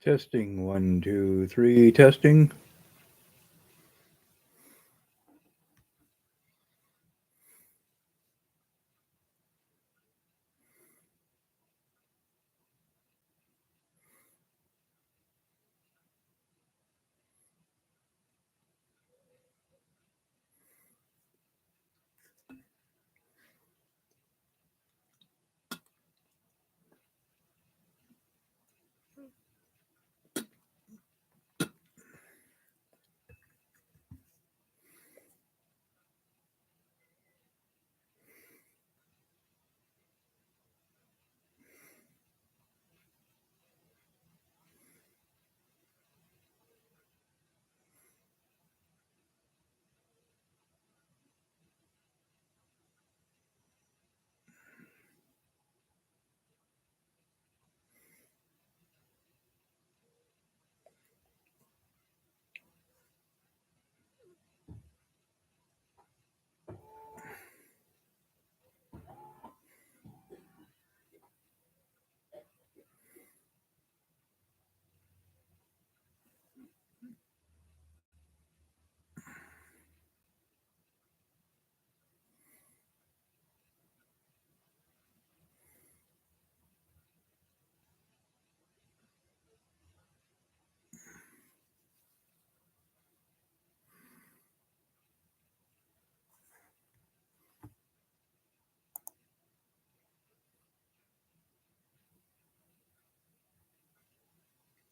Testing 1, 2, 3, testing.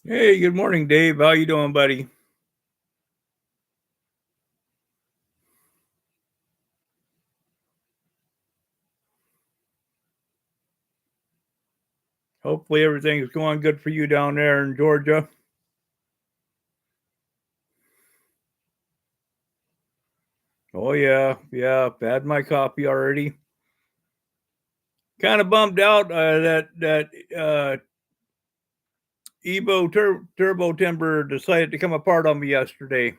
Hey, good morning, Dave. How you doing, buddy? Hopefully everything's going good for you down there in Georgia. Oh yeah. Had my coffee already. Kind of bummed out that Evo turbo timber decided to come apart on me yesterday.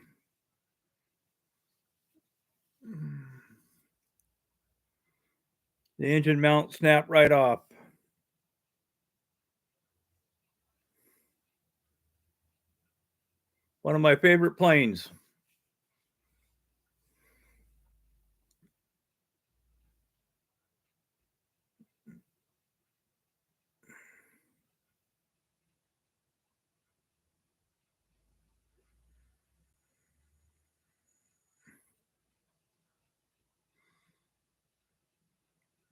The engine mount snapped right off. One of my favorite planes.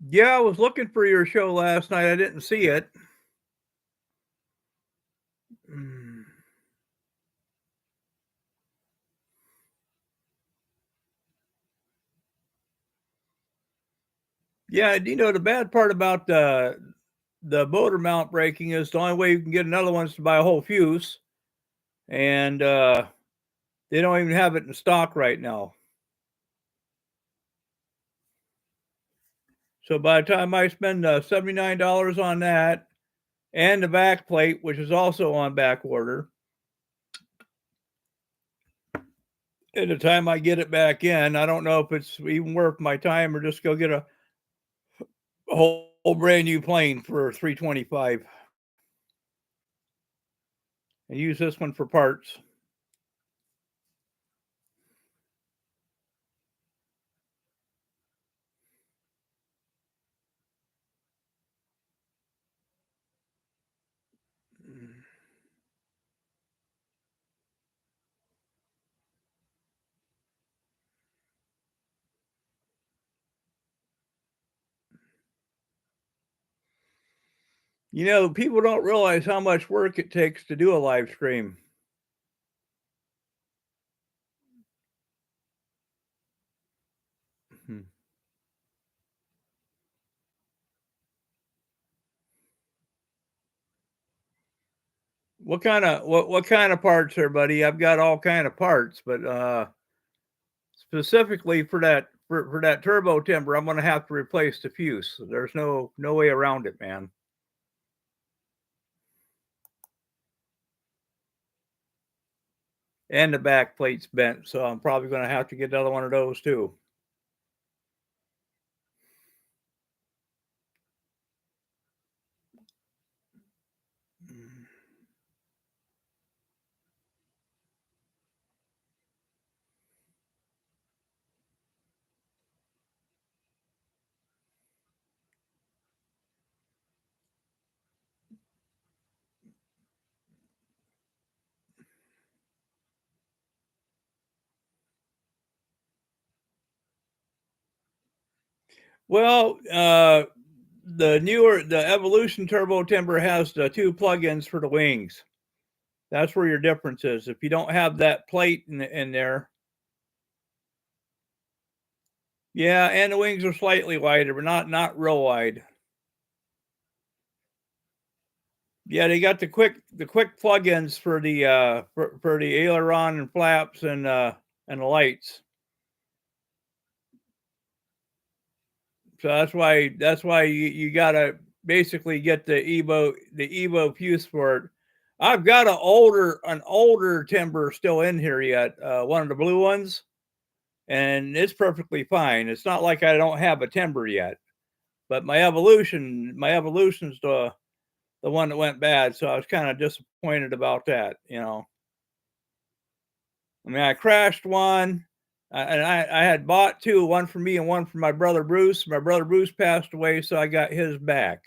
Yeah, I was looking for your show last night. I didn't see it. Yeah, the bad part about the motor mount breaking is the only way you can get another one is to buy a whole fuse, and they don't even have it in stock right now. So by the time I spend $79 on that and the back plate, which is also on back order, at the time I get it back in, I don't know if it's even worth my time or just go get a whole brand new plane for $325 and use this one for parts. People don't realize how much work it takes to do a live stream. Hmm. What kind of parts there, buddy? I've got all kind of parts, but specifically for that turbo timber, I'm gonna have to replace the fuse. There's no way around it, man. And the back plate's bent, so I'm probably gonna have to get another one of those too. Well, the Evolution Turbo Timber has the two plugins for the wings. That's where your difference is. If you don't have that plate in there, yeah, and the wings are slightly wider, but not real wide. Yeah, they got the quick plugins for the aileron and flaps and the lights. So that's why you gotta basically get the Evo fuse for it. I've got an older timber still in here yet, one of the blue ones, and it's perfectly fine. It's not like I don't have a timber yet, but my evolution's the one that went bad, so I was kind of disappointed about that. I mean, I crashed one, and I had bought two, one for me and one for my brother Bruce. My brother Bruce passed away, so I got his back.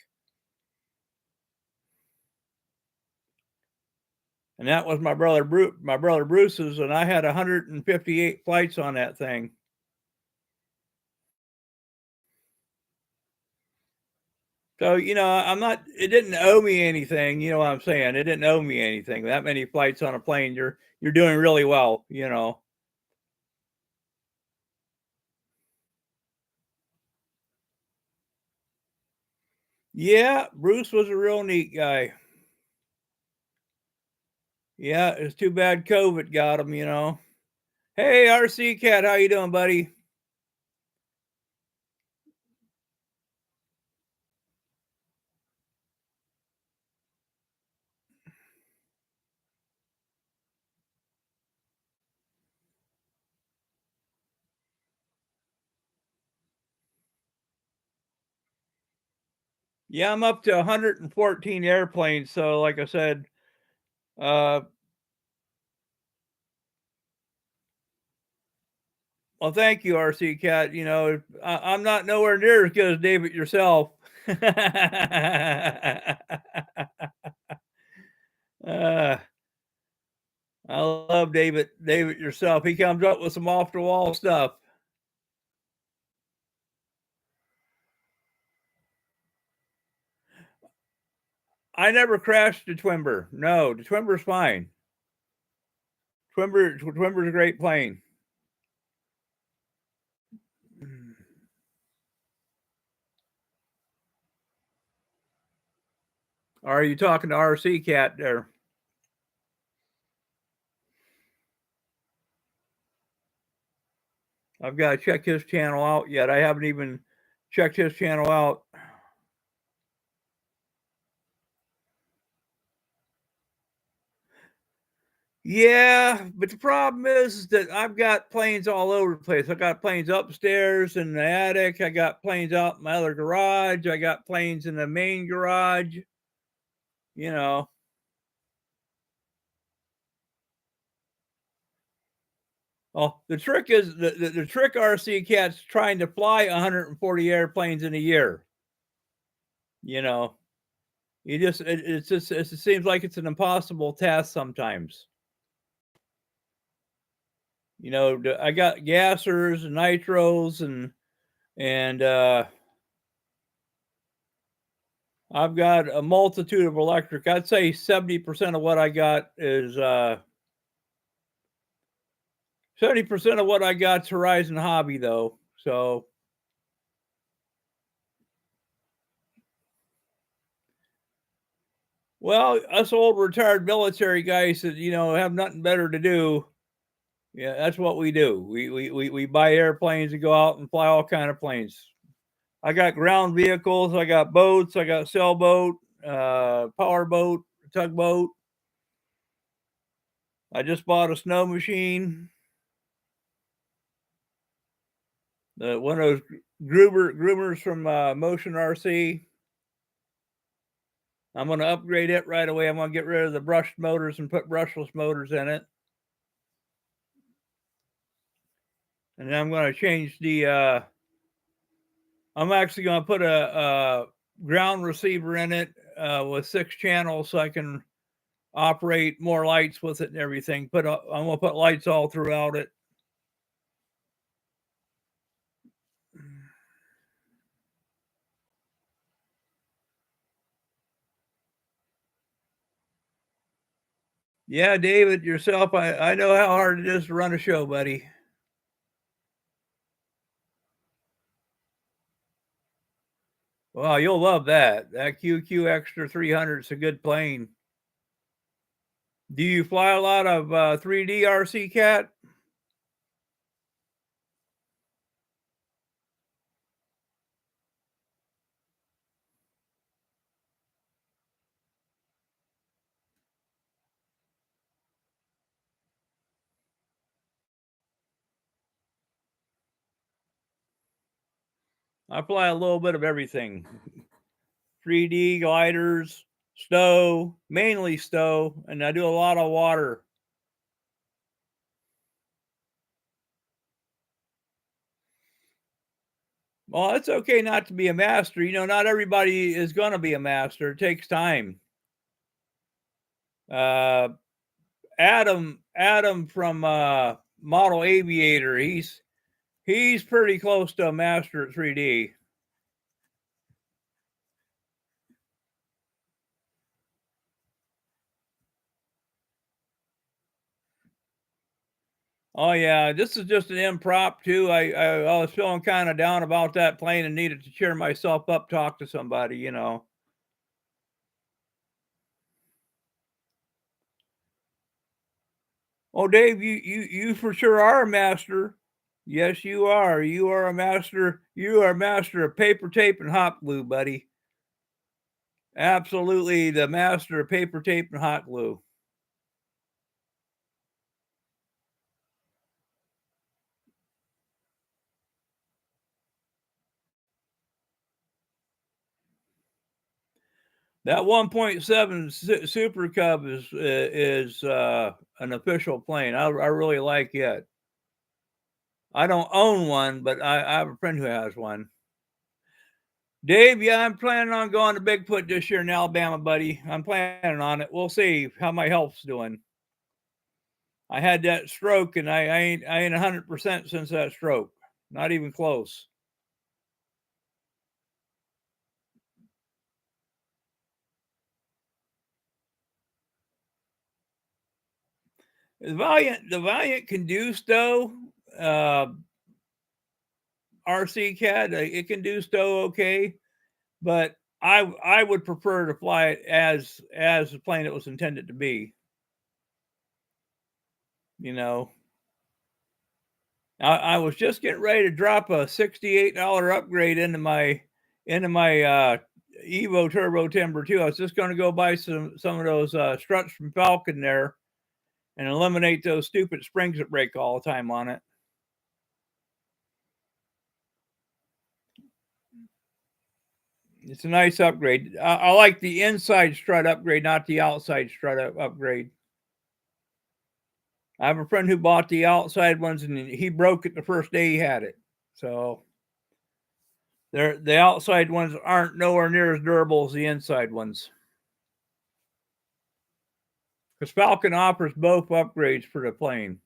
And that was my brother Bruce's, and I had 158 flights on that thing. So, I'm not it didn't owe me anything, you know what I'm saying? It didn't owe me anything. That many flights on a plane, you're doing really well. Yeah, Bruce was a real neat guy. Yeah, it's too bad COVID got him. Hey, RC Cat, how you doing, buddy? Yeah, I'm up to 114 airplanes, so like I said, uh well, thank you, RC Cat. I'm not nowhere near as good as David yourself. uh, I love David yourself. He comes up with some off the wall stuff. I never crashed the Twimber. No, the Twimber's fine. Twimber's a great plane. Are you talking to RC Cat there? I've got to check his channel out yet. I haven't even checked his channel out. Yeah, but the problem is that I've got planes all over the place. I got planes upstairs in the attic. I got planes out in my other garage. I got planes in the main garage. You know, oh, the trick is the trick RC Cat's trying to fly 140 airplanes in a year. You know, it seems like it's an impossible task sometimes. I got gassers and nitros and I've got a multitude of electric. I'd say 70% of what I got is 70% of what I got's Horizon Hobby though. So, well, us old retired military guys that have nothing better to do. Yeah, that's what we do. We buy airplanes and go out and fly all kind of planes. I got ground vehicles. I got boats. I got sailboat, powerboat, tugboat. I just bought a snow machine. One of those groomers from Motion RC. I'm going to upgrade it right away. I'm going to get rid of the brushed motors and put brushless motors in it. And then I'm going to change I'm actually going to put a ground receiver in it with 6 channels so I can operate more lights with it and everything. I'm going to put lights all throughout it. Yeah, David, yourself, I know how hard it is to run a show, buddy. Well, you'll love that. That QQ Extra 300 is a good plane. Do you fly a lot of 3D RC Cat? I fly a little bit of everything. 3D gliders, stow, mainly stow, and I do a lot of water. Well, it's okay not to be a master. You know, not everybody is going to be a master. It takes time. Uh, Adam from Model Aviator, he's pretty close to a master at 3D. Oh yeah, this is just an impromptu. I was feeling kind of down about that plane and needed to cheer myself up, talk to somebody, you know. Oh, Dave, you for sure are a master. Yes, you are. You are a master. You are a master of paper tape and hot glue, buddy. Absolutely, the master of paper tape and hot glue. That 1.7 Super Cub is an official plane. I really like it. I don't own one, but I have a friend who has one. Dave, yeah, I'm planning on going to Bigfoot this year in Alabama, buddy. I'm planning on it. We'll see how my health's doing. I had that stroke, and I ain't 100% since that stroke. Not even close. The Valiant can do stow. Uh, RC Cat, it can do stow okay, but I would prefer to fly it as the plane it was intended to be. You know, I was just getting ready to drop a $68 upgrade into my Evo Turbo Timber too. I was just going to go buy some of those struts from Falcon there and eliminate those stupid springs that break all the time on it. It's a nice upgrade. I like the inside strut upgrade, not the outside strut upgrade. I have a friend who bought the outside ones and he broke it the first day he had it. So the outside ones aren't nowhere near as durable as the inside ones. Because Falcon offers both upgrades for the plane.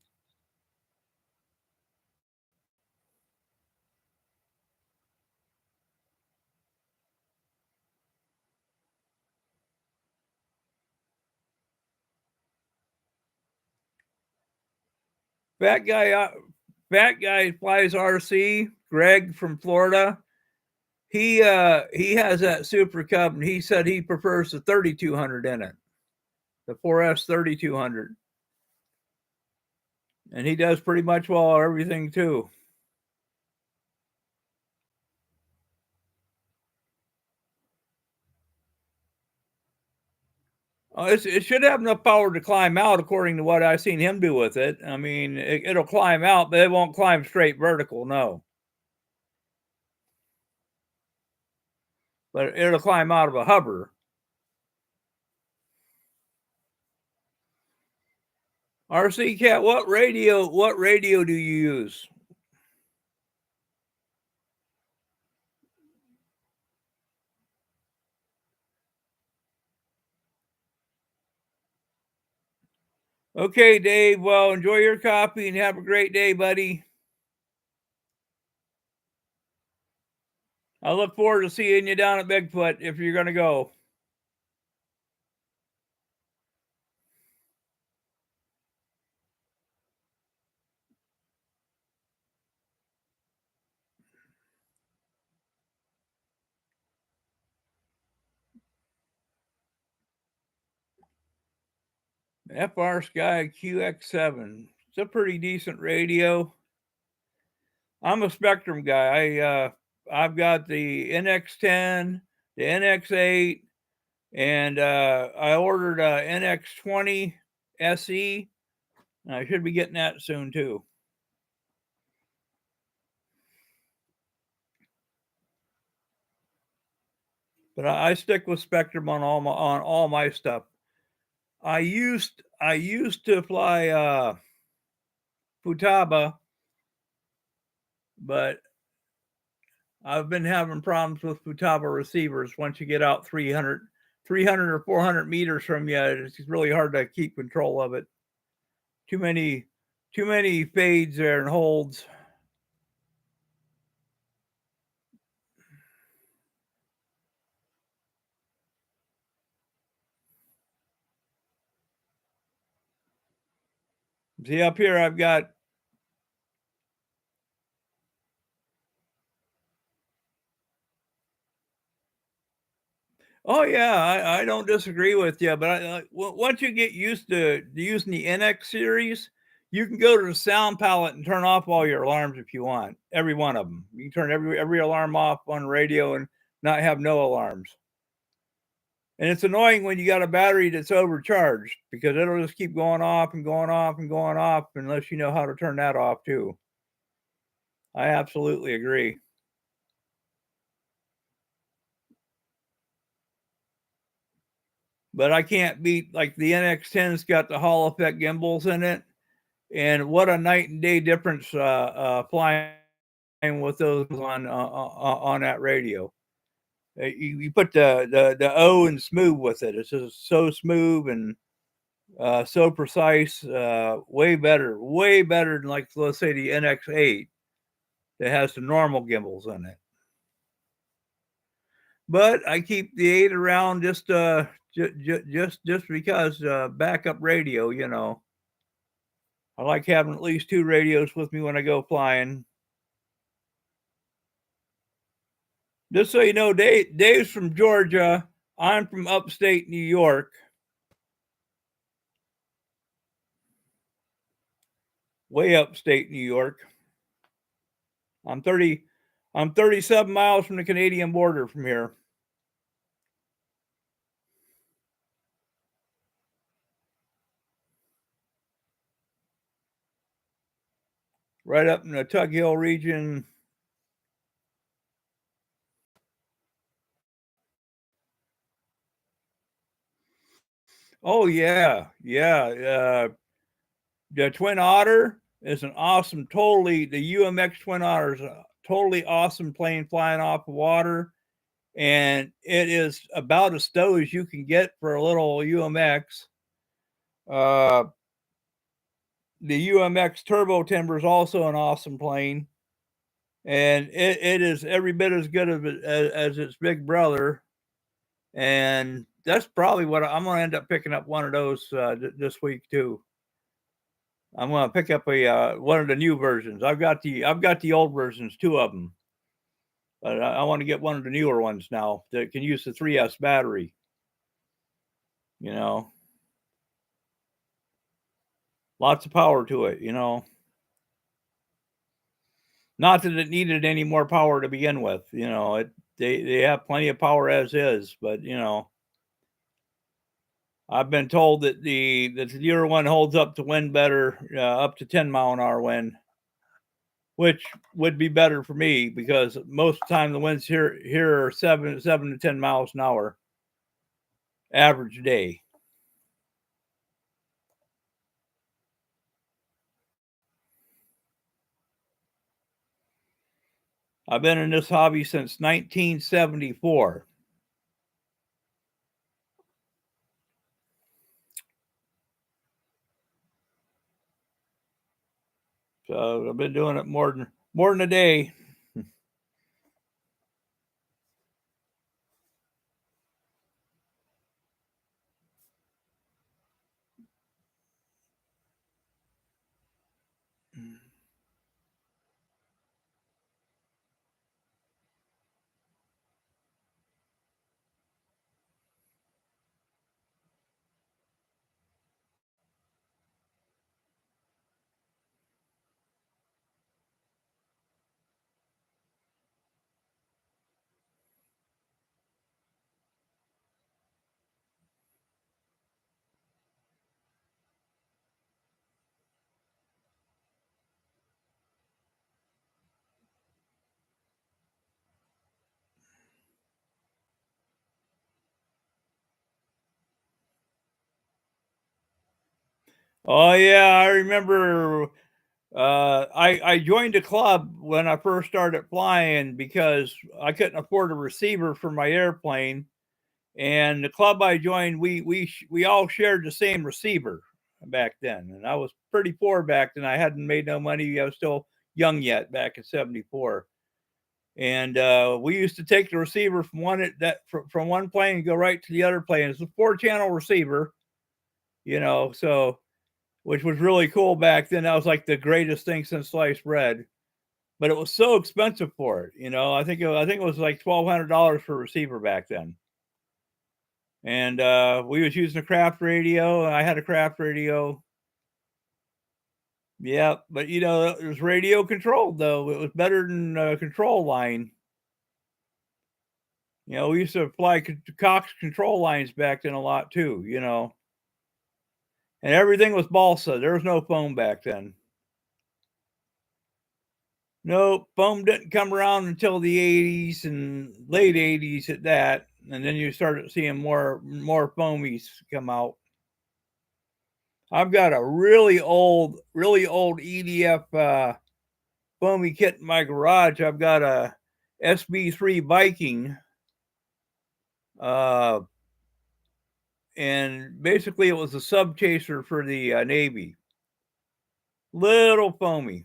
Fat guy, fat guy flies RC. Greg from Florida. He has that Super Cub, and he said he prefers the 3200 in it, the 4S 3200, and he does pretty much well everything too. It should have enough power to climb out, according to what I've seen him do with it. I mean, it'll climb out, but it won't climb straight vertical. No, but it'll climb out of a hover. RC Cat, what radio do you use? Okay, Dave. Well, enjoy your coffee and have a great day, buddy. I look forward to seeing you down at Bigfoot if you're going to go. FR Sky QX7. It's a pretty decent radio. I'm a Spectrum guy. I've got the NX10, the NX8, and I ordered a NX20 SE. And I should be getting that soon too. But I stick with Spectrum on all my stuff. I used to fly Futaba, but I've been having problems with Futaba receivers. Once you get out 300 or 400 meters from you, it's really hard to keep control of it. Too many, too many fades there and holds. See up here, I've got. Oh yeah, I don't disagree with you, but once you get used to using the NX series, you can go to the sound palette and turn off all your alarms if you want. Every one of them, you can turn every alarm off on radio and not have no alarms. And it's annoying when you got a battery that's overcharged because it'll just keep going off and going off and going off unless you know how to turn that off too. I absolutely agree. But I can't beat like the NX10's got the Hall effect gimbals in it, and what a night and day difference flying with those on that radio. You put the O in smooth with it. It's just so smooth and so precise. Way better than like let's say the NX8 that has the normal gimbals in it. But I keep the 8 around just because backup radio. I like having at least 2 radios with me when I go flying. Just so you know, Dave's from Georgia. I'm from upstate New York, way upstate New York. I'm 30. I'm 37 miles from the Canadian border from here. Right up in the Tug Hill region. Oh yeah, yeah. The Twin Otter is an awesome, totally. The UMX Twin Otter is a totally awesome plane flying off the water, and it is about as stow as you can get for a little UMX. Uh, the UMX Turbo Timber is also an awesome plane, and it is every bit as good as its big brother. And that's probably what I'm going to end up picking up one of those this week too. I'm going to pick up a one of the new versions. I've got the old versions, 2 of them, but I want to get one of the newer ones now that can use the 3S battery. You know, lots of power to it. Not that it needed any more power to begin with. They have plenty of power as is, but I've been told that the newer one holds up to wind better, up to 10-mile-an-hour wind, which would be better for me because most of the time the winds here are 7 to 10 miles an hour average day. I've been in this hobby since 1974. So I've been doing it more than a day. Oh yeah, I remember. I joined a club when I first started flying because I couldn't afford a receiver for my airplane, and the club I joined, we all shared the same receiver back then, and I was pretty poor back then. I hadn't made no money. I was still young yet back in '74, and we used to take the receiver from from one plane and go right to the other plane. It's a 4 channel receiver, so which was really cool back then. That was like the greatest thing since sliced bread. But it was so expensive for it. I think it was like $1,200 for a receiver back then. And we was using a craft radio. I had a craft radio. Yeah, but it was radio controlled though. It was better than a control line. We used to fly Cox control lines back then a lot too. And everything was balsa. There was no foam back then. No, foam didn't come around until the '80s and late '80s at that, and then you started seeing more foamies come out. I've got a really old EDF foamy kit in my garage. I've got a SB3 Viking, uh, and basically it was a sub chaser for the Navy. Little foamy,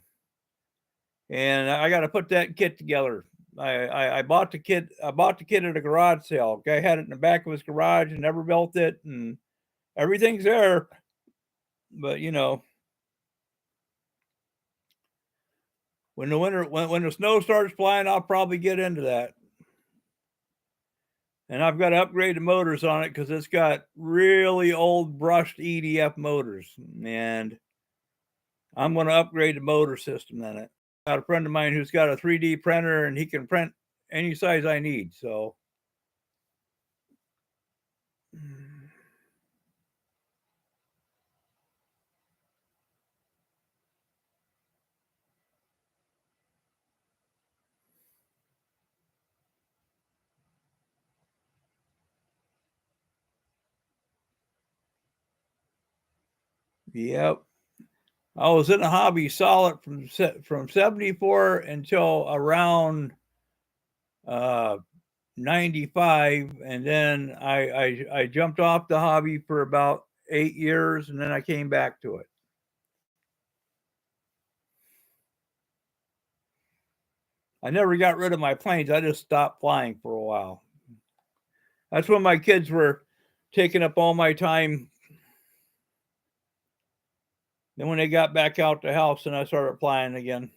and I got to put that kit together. I bought the kit. I bought the kit at a garage sale. Guy had it in the back of his garage and never built it, and everything's there. But when the snow starts flying, I'll probably get into that. And I've got to upgrade the motors on it because it's got really old brushed EDF motors, and I'm going to upgrade the motor system in it. Got a friend of mine who's got a 3D printer, and he can print any size I need. So. Yep. I was in the hobby solid from '74 until around uh, '95, and then I jumped off the hobby for about 8 years, and then I came back to it. I never got rid of my planes. I just stopped flying for a while. That's when my kids were taking up all my time. Then when they got back out the house, and I started flying again.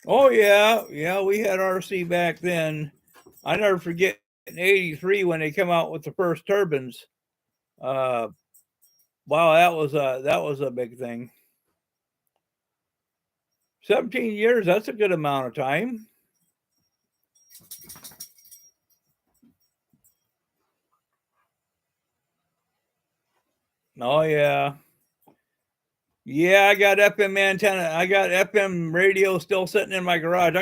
Oh yeah, we had RC back then. I never forget in '83 when they come out with the first turbines. Uh, wow, that was a big thing. 17 years, that's a good amount of time. Oh yeah. Yeah, I got FM antenna. I got FM radio still sitting in my garage.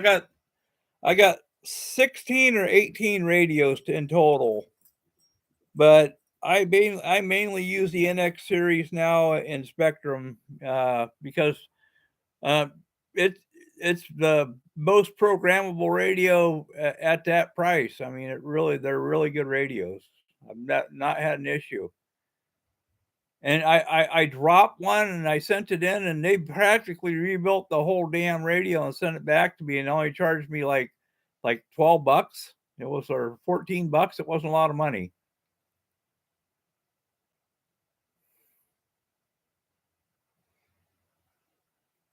I got 16 or 18 radios in total. But I mainly use the NX series now in Spectrum because uh, it it's the most programmable radio at that price. I mean, they're really good radios. I've not had an issue. And I dropped one and I sent it in, and they practically rebuilt the whole damn radio and sent it back to me, and only charged me like $12. It was or $14. It wasn't a lot of money.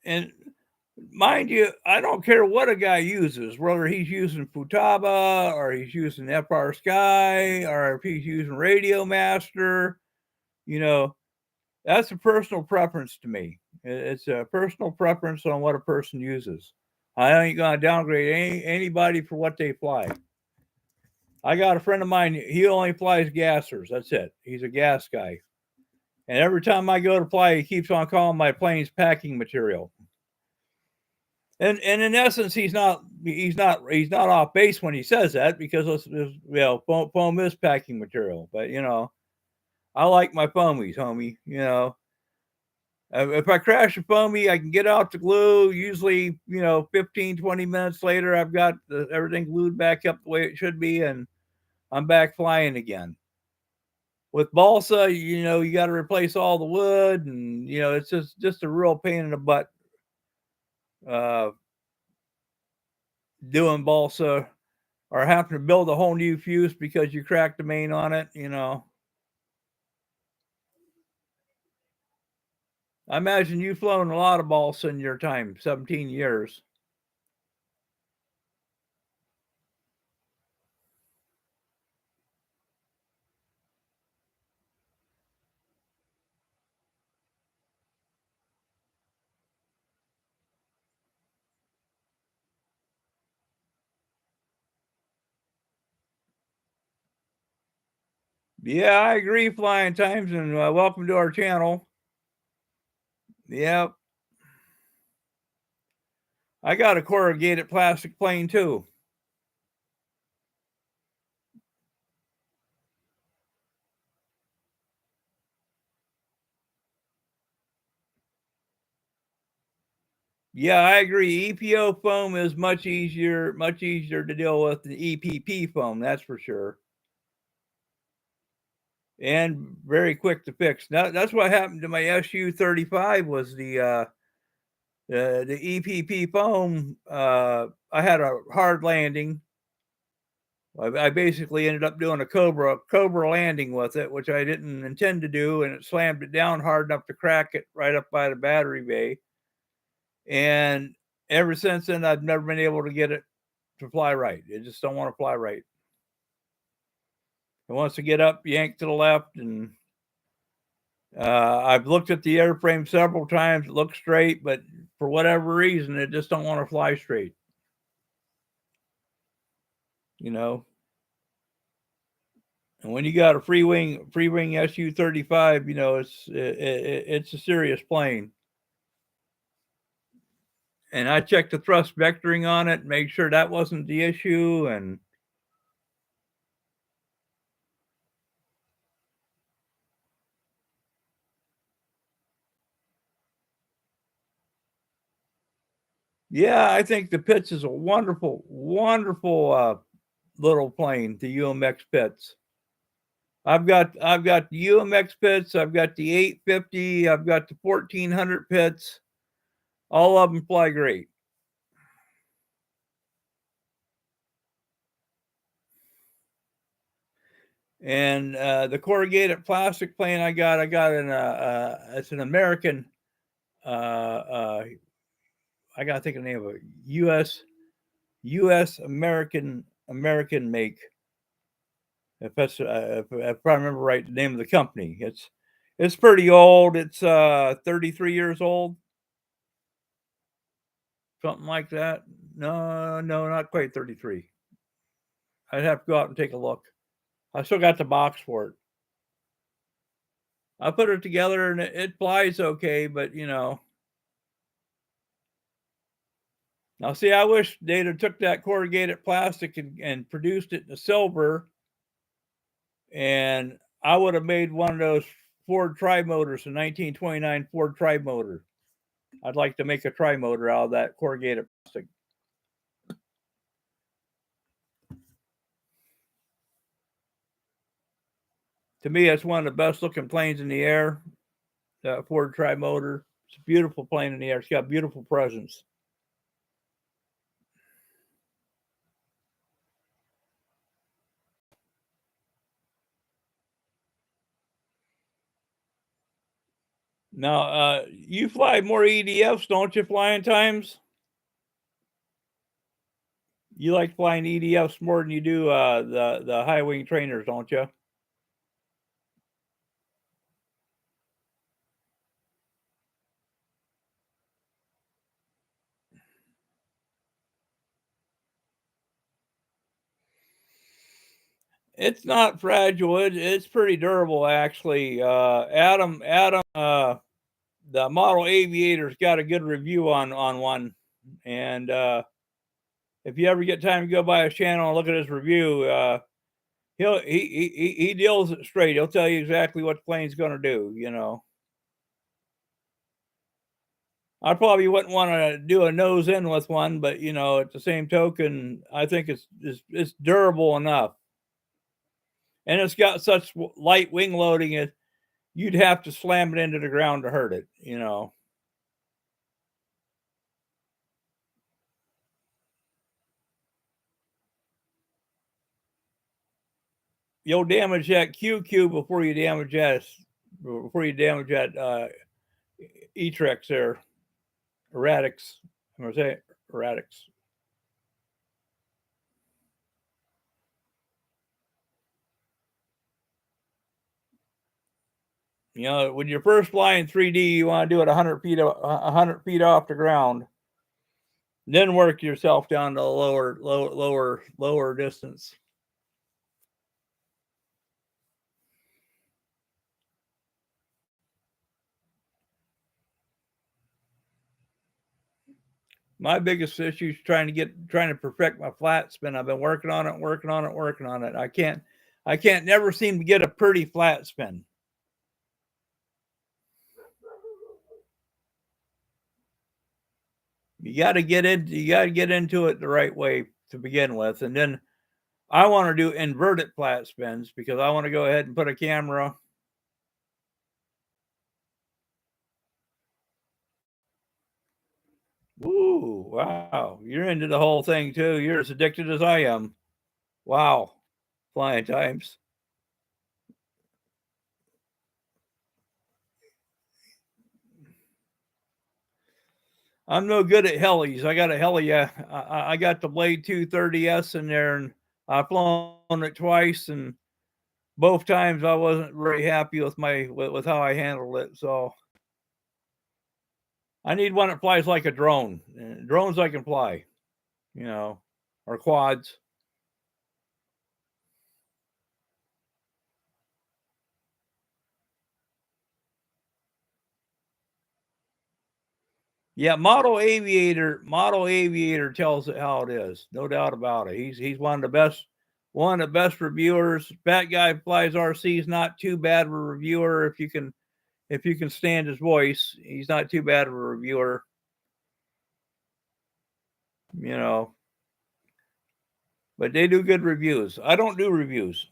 And mind you, I don't care what a guy uses, whether he's using Futaba or he's using FR Sky or if he's using Radio Master, you know, That's a personal preference to me. It's a personal preference on what a person uses. I ain't gonna downgrade anybody for what they fly. I got a friend of mine. He only flies gassers. That's it. He's a gas guy. And every time I go to fly, he keeps on calling my planes packing material. And in essence, he's not off base when he says that, because foam is packing material. But I like my foamies, homie. If I crash a foamy, I can get out the glue. Usually, 15, 20 minutes later, I've got everything glued back up the way it should be, and I'm back flying again. With balsa, you got to replace all the wood, and it's just a real pain in the butt uh, doing balsa, or having to build a whole new fuse because you cracked the main on it. I imagine you've flown a lot of balsa in your time, 17 years. Yeah, I agree, flying times, and welcome to our channel. Yep. I got a corrugated plastic plane too. Yeah, I agree. EPO foam is much easier to deal with than EPP foam, that's for sure. And very quick to fix. That's what happened to my SU-35, was the EPP foam. I had a hard landing. I basically ended up doing a cobra landing with it, which I didn't intend to do, and it slammed it down hard enough to crack it right up by the battery bay. And ever since then, I've never been able to get it to fly right. It just don't want to fly right. It wants to get up, yank to the left, and I've looked at the airframe several times. It looks straight, but for whatever reason, it just don't want to fly straight. You know. And when you got a free wing SU-35, it's a serious plane. And I checked the thrust vectoring on it, make sure that wasn't the issue, and yeah, I think the Pitts is a wonderful, wonderful little plane, the UMX Pitts. I've got the UMX Pitts, I've got the 850, I've got the 1400 Pitts. All of them fly great. And the corrugated plastic plane I got it's an American. I gotta think of the name of it. U.S. American make. If I remember right, the name of the company. It's pretty old. It's 33 years old, something like that. No, no, not quite 33. I'd have to go out and take a look. I still got the box for it. I put it together and it flies okay, but now see, I wish they'd have took that corrugated plastic and produced it in silver, and I would have made one of those Ford tri-motors, the 1929 Ford tri-motor. I'd like to make a tri-motor out of that corrugated plastic. To me, it's one of the best looking planes in the air. That Ford tri-motor. It's a beautiful plane in the air. It's got beautiful presence. Now, you fly more EDFs, don't you? Flying times. You like flying EDFs more than you do the high wing trainers, don't you? It's not fragile. It's pretty durable, actually. The model aviator's got a good review on one, and if you ever get time to go by his channel and look at his review, he deals it straight. He'll tell you exactly what the plane's going to do. You know, I probably wouldn't want to do a nose in with one, but you know, at the same token, I think it's durable enough, and it's got such light wing loading it you'd have to slam it into the ground to hurt it. You know. You'll damage that QQ before you damage that Etrex there, erratics. I'm gonna say erratics. You know, when you're first flying 3D, you want to do it 100 feet off the ground, then work yourself down to a lower distance. My biggest issue is trying to perfect my flat spin. I've been working on it. I can't never seem to get a pretty flat spin. You got to get into it the right way to begin with, and then I want to do inverted flat spins because I want to go ahead and put a camera. Ooh, wow. You're into the whole thing too. You're as addicted as I am. Wow. Flying times. I'm no good at helis. I got a heli. I got the Blade 230S in there, and I've flown it twice, and both times I wasn't very happy with how I handled it. So I need one that flies like a drone. Drones I can fly, you know, or quads. Yeah, Model Aviator tells it how it is. No doubt about it. He's one of the best reviewers. That guy flies RC's not too bad of a reviewer if you can stand his voice. He's not too bad of a reviewer. You know. But they do good reviews. I don't do reviews.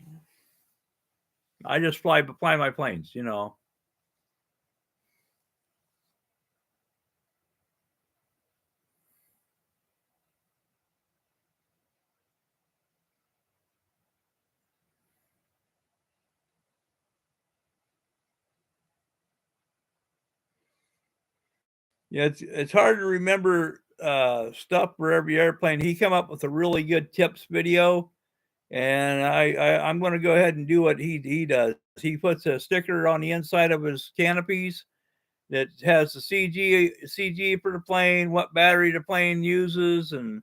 I just fly my planes, you know. Yeah, it's hard to remember stuff for every airplane. He come up with a really good tips video, and I'm going to go ahead and do what he does. He puts a sticker on the inside of his canopies that has the CG for the plane, what battery the plane uses, and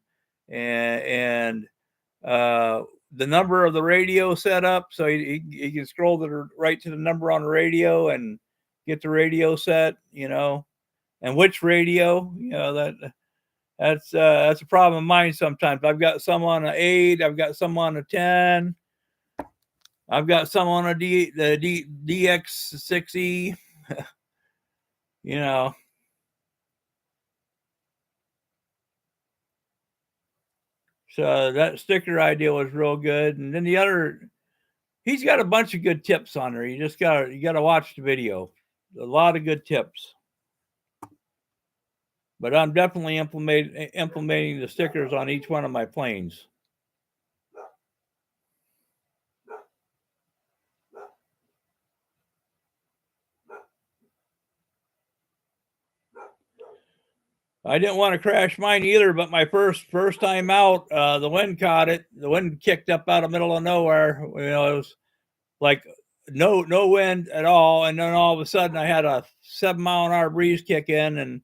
the number of the radio set up, so he can scroll right to the number on the radio and get the radio set, you know, and which radio, you know, that's a problem of mine sometimes. I've got some on an 8, I've got some on a 10, I've got some on the DX6E, you know. So that sticker idea was real good. And then he's got a bunch of good tips on there. You gotta watch the video. A lot of good tips. But I'm definitely implementing the stickers on each one of my planes. I didn't want to crash mine either, but my first time out, the wind caught it. The wind kicked up out of the middle of nowhere. You know, it was like no wind at all, and then all of a sudden I had a 7-mile-an-hour breeze kick in, and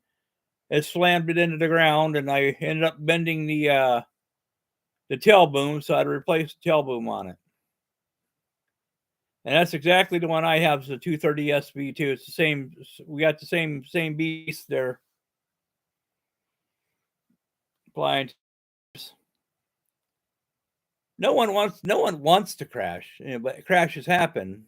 it slammed it into the ground, and I ended up bending the tail boom, so I had to replace the tail boom on it. And that's exactly the one I have. Is the 230 SV2. It's the same. We got the same beast there. Flying. No one wants to crash, but crashes happen.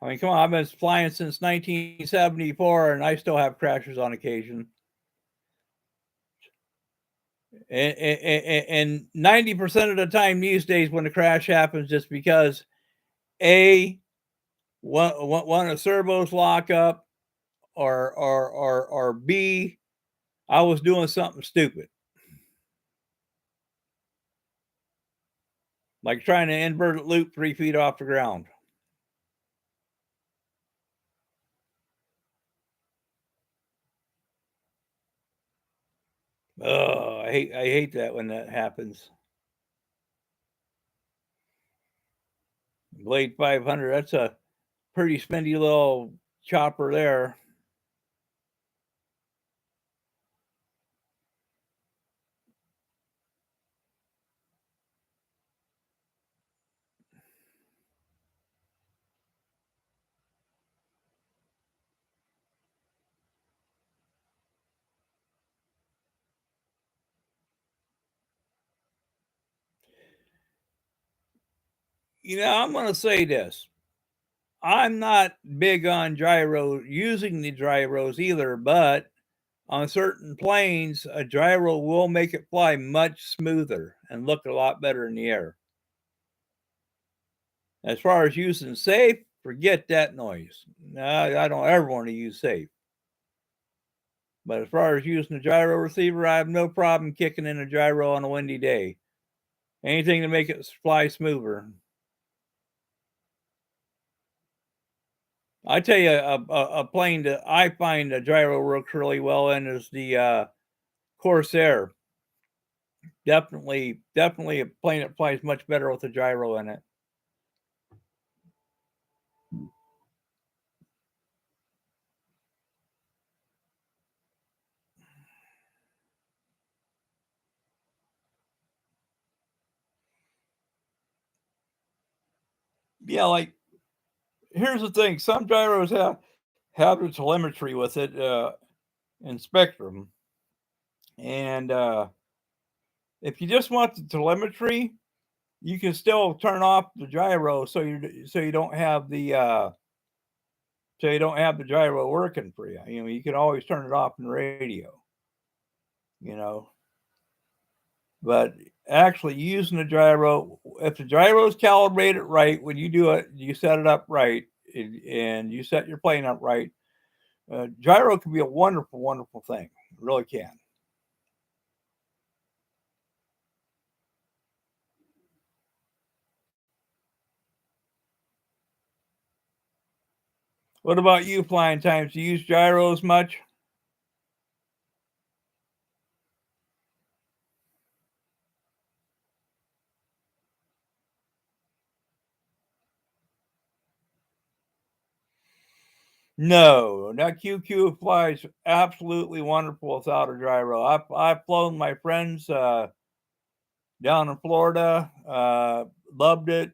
I mean, come on, I've been flying since 1974, and I still have crashes on occasion. And 90% of the time these days, when the crash happens, just because a one of the servos lock up, or B, I was doing something stupid, like trying to inverted loop 3 feet off the ground. Oh, I hate that when that happens. Blade 500. That's a pretty spendy little chopper there. I'm going to say this. I'm not big on using the gyros either, but on certain planes, a gyro will make it fly much smoother and look a lot better in the air. As far as using safe, forget that noise. I don't ever want to use safe. But as far as using a gyro receiver, I have no problem kicking in a gyro on a windy day. Anything to make it fly smoother. I tell you, a plane that I find a gyro works really well in is the Corsair. Definitely a plane that flies much better with a gyro in it. Yeah, like here's the thing: some gyros have the telemetry with it in Spectrum, and if you just want the telemetry, you can still turn off the gyro so you don't have the gyro working for you. You can always turn it off in the radio. You know, but actually using the gyro, if the gyro is calibrated right, when you do it, you set it up right, and you set your plane up right. Gyro can be a wonderful, wonderful thing. It really can. What about you, flying times? Do you use gyros much? No, that QQ flies absolutely wonderful without a gyro. I've flown my friends down in Florida. Loved it.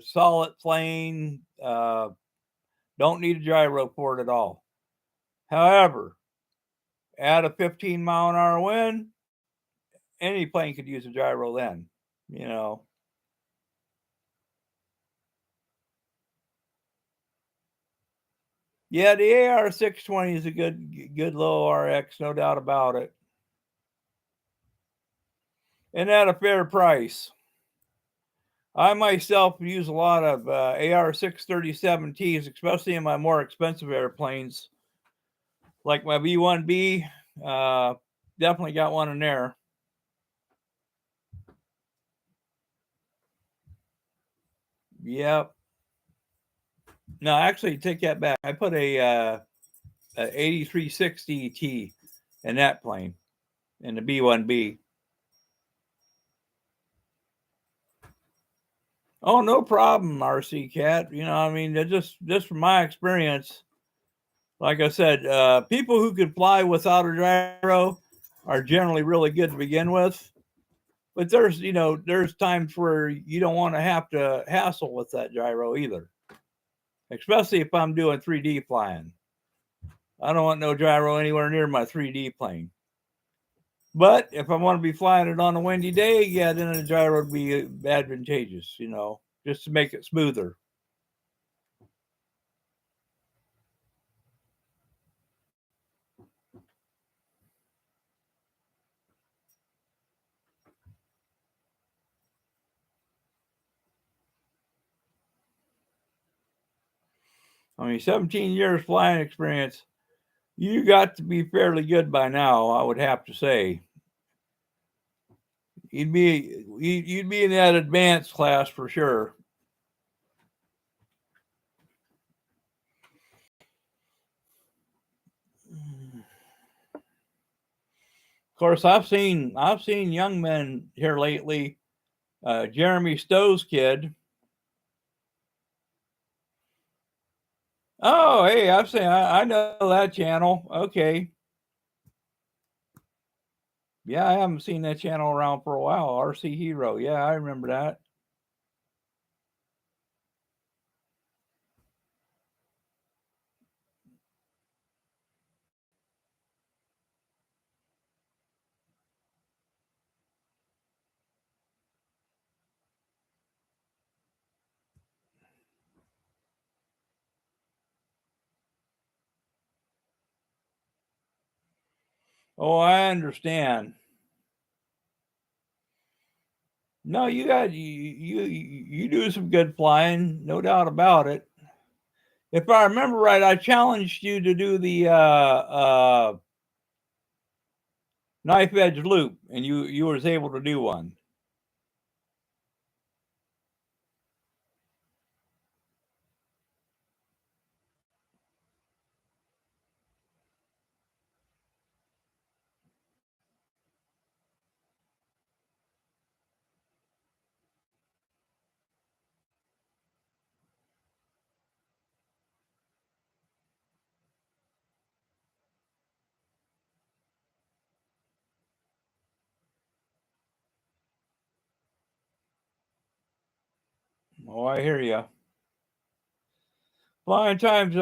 Solid plane. Don't need a gyro for it at all. However, at a 15-mile-an-hour wind, any plane could use a gyro then. You know. Yeah, the AR 620 is a good little RX, no doubt about it. And at a fair price. I myself use a lot of AR 637Ts, especially in my more expensive airplanes, like my V1B. Definitely got one in there. Yep. No, actually, take that back. I put a 8360T in that plane, in the B1B. Oh, no problem, RC Cat. I mean, just from my experience, like I said, people who can fly without a gyro are generally really good to begin with. But there's times where you don't want to have to hassle with that gyro either, especially if I'm doing 3D flying. I don't want no gyro anywhere near my 3D plane. But if I want to be flying it on a windy day, yeah, then a gyro would be advantageous, just to make it smoother. I mean, 17 years flying experience, you got to be fairly good by now, I would have to say. You'd be in that advanced class for sure. Of course, I've seen young men here lately. Jeremy Stowe's kid. Oh, hey, I know that channel. Okay, yeah, I haven't seen that channel around for a while. RC Hero. Yeah, I remember that. Oh, I understand. No, you do some good flying, no doubt about it. If I remember right, I challenged you to do the knife edge loop, and you was able to do one. Oh, I hear you. Flying times,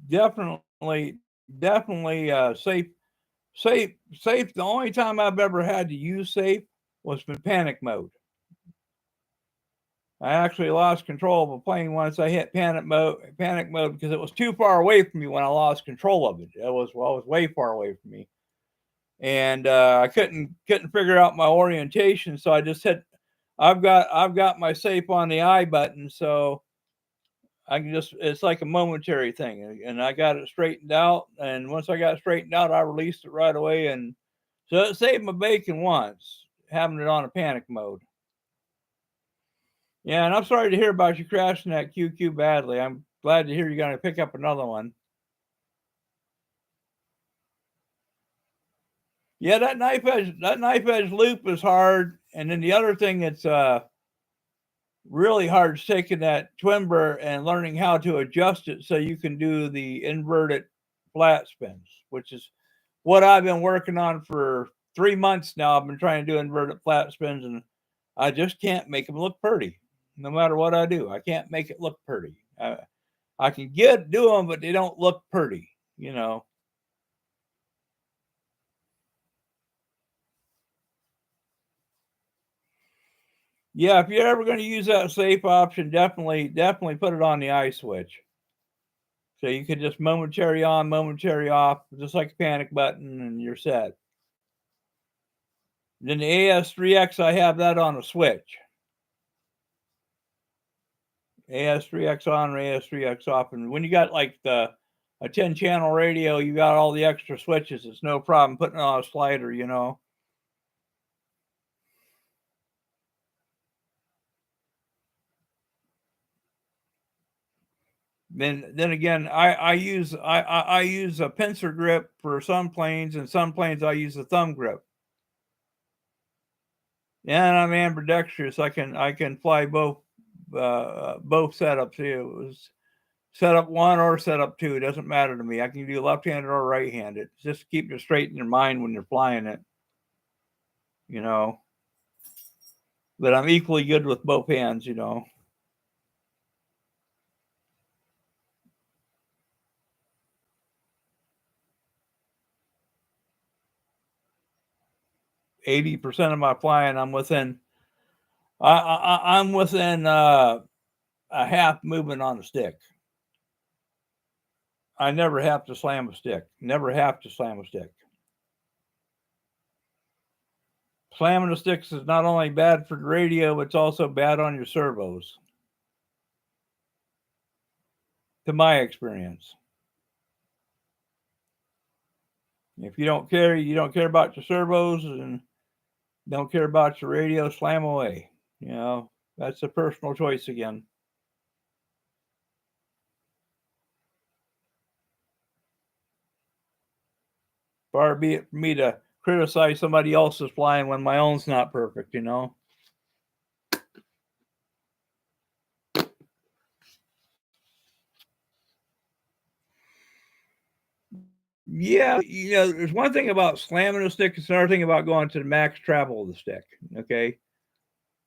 definitely, definitely safe, safe. The only time I've ever had to use safe was in panic mode. I actually lost control of a plane once. I hit panic mode because it was too far away from me when I lost control of it. It was way far away from me, and I couldn't figure out my orientation. So I just hit. I've got my safe on the I button, so I can just it's like a momentary thing, and I got it straightened out. And once I got it straightened out, I released it right away, and so it saved my bacon once having it on a panic mode. Yeah, and I'm sorry to hear about you crashing that QQ badly. I'm glad to hear you're going to pick up another one. Yeah, that knife edge loop is hard, and then the other thing that's really hard is taking that twin burr and learning how to adjust it so you can do the inverted flat spins, which is what I've been working on for 3 months now. I've been trying to do inverted flat spins, and I just can't make them look pretty. No matter what I do, I can't make it look pretty. I can do them, but they don't look pretty. Yeah, if you're ever going to use that safe option, definitely put it on the I switch. So you can just momentary on, momentary off, just like a panic button, and you're set. Then the AS3X, I have that on a switch. AS3X on or AS3X off. And when you got like a 10 channel radio, you got all the extra switches. It's no problem putting it on a slider. Then again, I use a pincer grip for some planes, and some planes I use a thumb grip. Yeah, and I'm ambidextrous. I can fly both setups here. It was setup one or setup two. It doesn't matter to me. I can do left-handed or right-handed. Just keep it straight in your mind when you're flying it. You know. but I'm equally good with both hands, 80% of my flying, I'm within a half movement on the stick. I never have to slam a stick. Never have to slam a stick. Slamming the sticks is not only bad for the radio, but it's also bad on your servos, to my experience. If you don't care about your servos and don't care about your radio, slam away. That's a personal choice again. Far be it for me to criticize somebody else's flying when my own's not perfect. Yeah, there's one thing about slamming a stick, it's another thing about going to the max travel of the stick. Okay.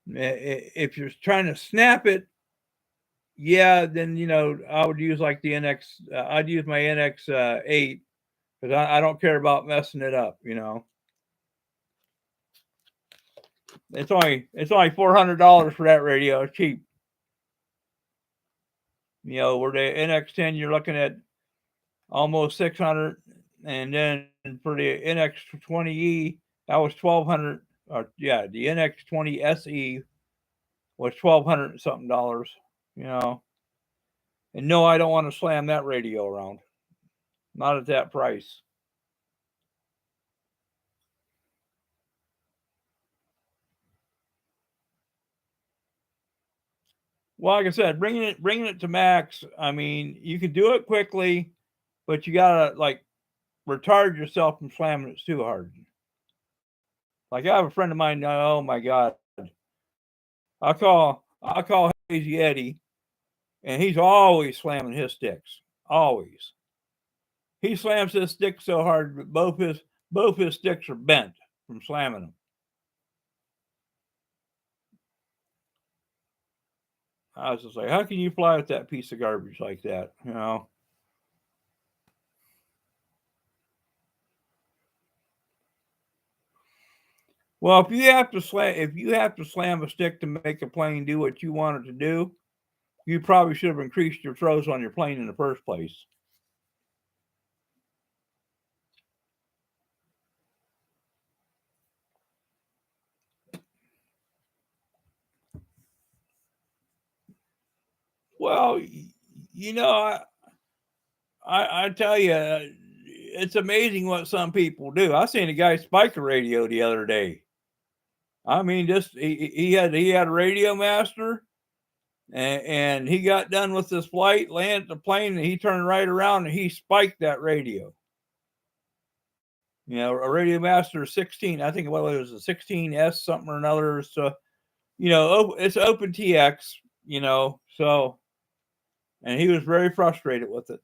If you're trying to snap it, yeah, then I would use like the NX. I'd use my NX 8 because I don't care about messing it up. It's only $400 for that radio. It's cheap. Where the NX10 you're looking at almost 600, and then for the NX20E that was 1200. Yeah, the NX20 SE was 1200 and something dollars. You know, and no, I don't want to slam that radio around. Not at that price. Well, like I said, bringing it to max. I mean, you can do it quickly, but you gotta like retard yourself from slamming it too hard. Like I have a friend of mine. Oh my god, I call Hazy Eddie, and he's always slamming his sticks. Always. He slams his stick so hard that both his sticks are bent from slamming them. I was just like, how can you fly with that piece of garbage like that? Well, if you have to slam a stick to make a plane do what you want it to do, you probably should have increased your throws on your plane in the first place. Well, I tell you, it's amazing what some people do. I seen a guy spike a radio the other day. I mean, just he had a radio master, and he got done with his flight, landed the plane, and he turned right around and he spiked that radio. A Radio Master 16, I think it was a 16S something or another. So, it's Open TX, so, and he was very frustrated with it.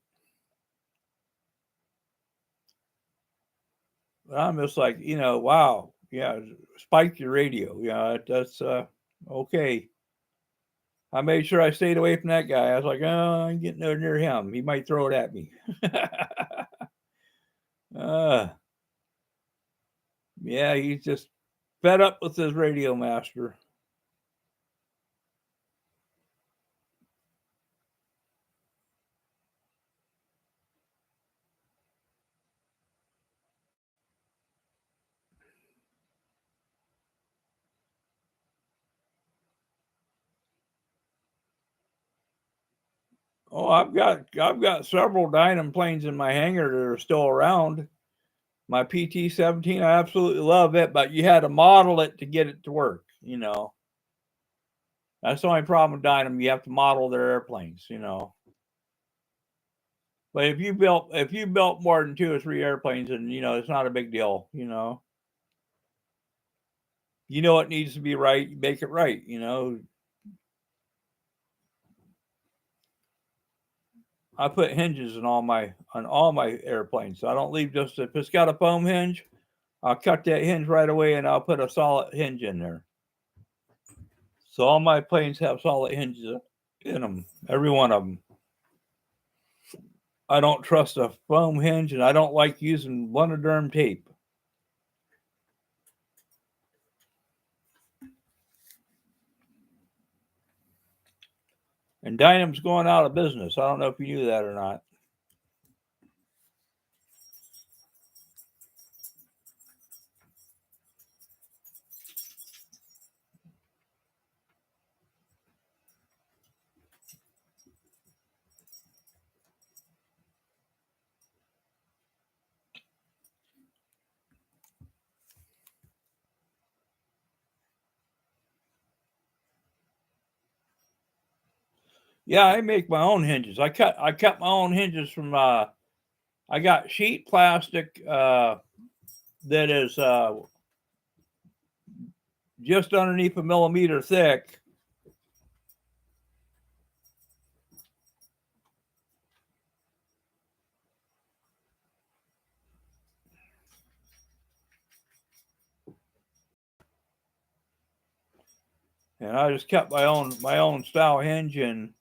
But I'm just like, wow, yeah, spike your radio. Yeah, that's okay. I made sure I stayed away from that guy. I was like, oh, I'm getting nowhere near him. He might throw it at me. uh, yeah, he's just fed up with his Radio Master. Oh, I've got several Dynam planes in my hangar that are still around. My PT-17, I absolutely love it, but you had to model it to get it to work. That's the only problem with Dynam. You have to model their airplanes. But if you built more than 2 or 3 airplanes, and it's not a big deal. It needs to be right. You make it right. I put hinges on all my airplanes, so I don't leave just if it's got a foam hinge. I'll cut that hinge right away, and I'll put a solid hinge in there. So all my planes have solid hinges in them, every one of them. I don't trust a foam hinge, and I don't like using London tape. And Dynam's going out of business. I don't know if you knew that or not. Yeah, I make my own hinges. I cut my own hinges from I got sheet plastic that is just underneath a millimeter thick. And I just cut my own style hinge, and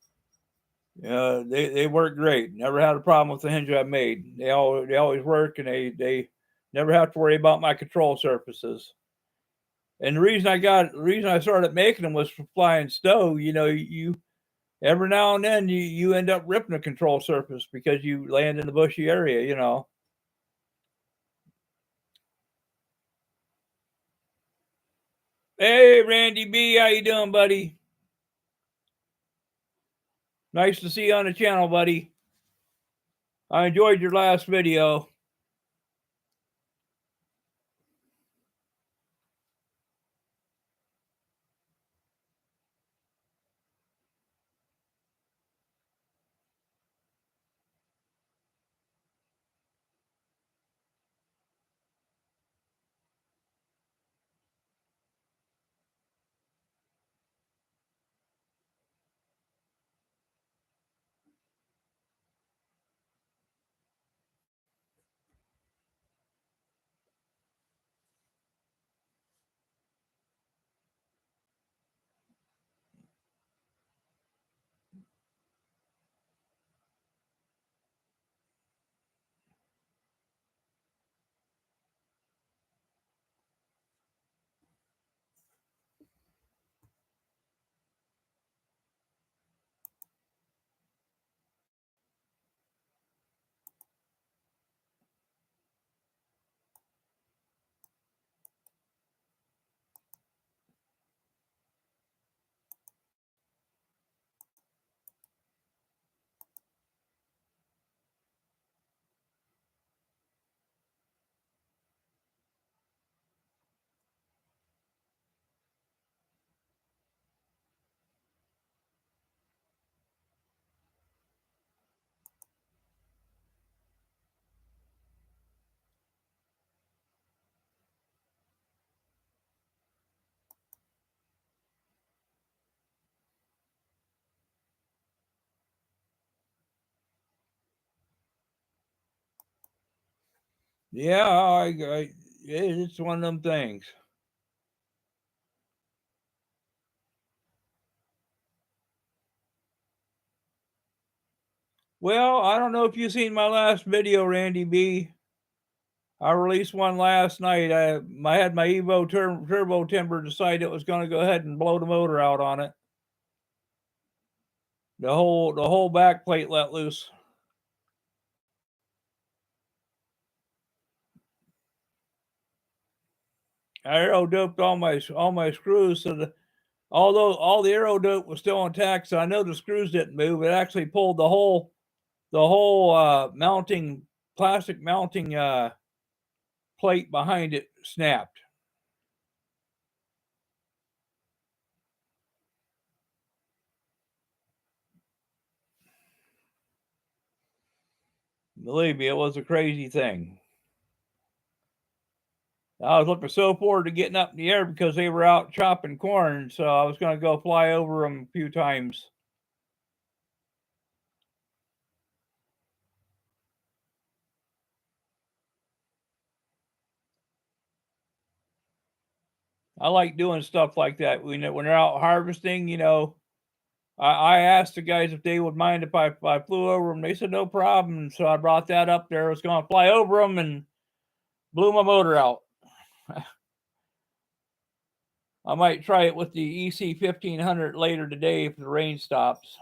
they work great. Never had a problem with the hinge I made. They always work, and they never have to worry about my control surfaces. And the reason I started making them was for flying stow. You know, you every now and then you end up ripping a control surface because you land in the bushy area. You know. Hey, Randy B, how you doing, buddy? Nice to see you on the channel, buddy. I enjoyed your last video. Yeah, it's one of them things. Well, I don't know if you've seen my last video, Randy B. I released one last night. I had my Evo turbo timber decide it was going to go ahead and blow the motor out on it. The whole back plate let loose. I aero doped all my screws, so although all the aero dope was still intact, so I know the screws didn't move. It actually pulled the whole mounting plastic mounting plate behind it snapped. Believe me, it was a crazy thing. I was looking so forward to getting up in the air because they were out chopping corn, so I was going to go fly over them a few times. I like doing stuff like that. When they're out harvesting, I asked the guys if they would mind if I flew over them. They said no problem. So I brought that up there. I was going to fly over them and blew my motor out. I might try it with the EC 1500 later today if the rain stops.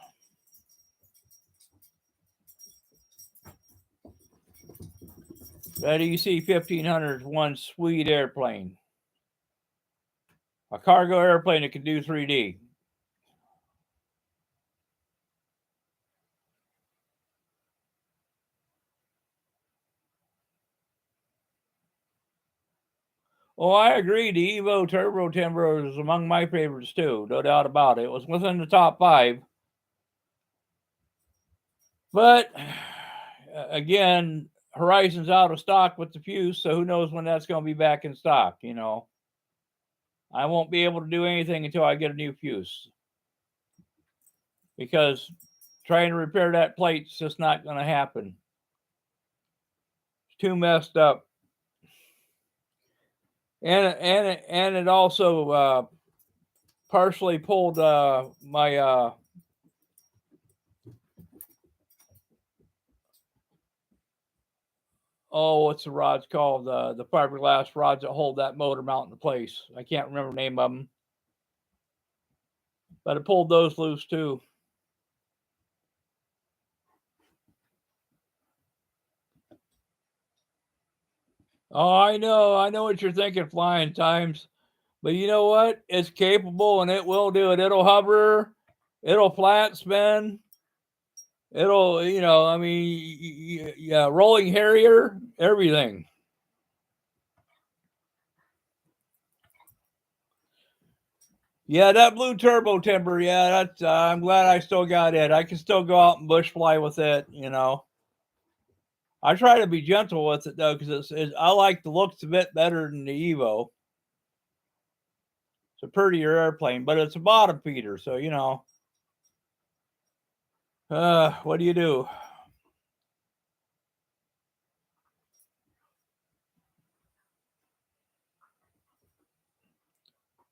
That EC 1500 is one sweet airplane. A cargo airplane that can do 3D. Oh, I agree. The Evo Turbo Timber is among my favorites too, no doubt about it. It was within the top 5. But again, Horizon's out of stock with the fuse, so who knows when that's going to be back in stock, I won't be able to do anything until I get a new fuse. Because trying to repair that plate's just not going to happen. It's too messed up. And it also partially pulled my what's the rods called? The fiberglass rods that hold that motor mount in place. I can't remember the name of them. But it pulled those loose too. Oh, I know what you're thinking, flying times. But you know what? It's capable and it will do it. It'll hover, it'll flat spin, it'll, rolling Harrier, everything. Yeah, that blue turbo timber. Yeah, that's. I'm glad I still got it. I can still go out and bush fly with it. I try to be gentle with it though, because I like the looks of it better than the Evo. It's a prettier airplane, but it's a bottom feeder, so what do you do?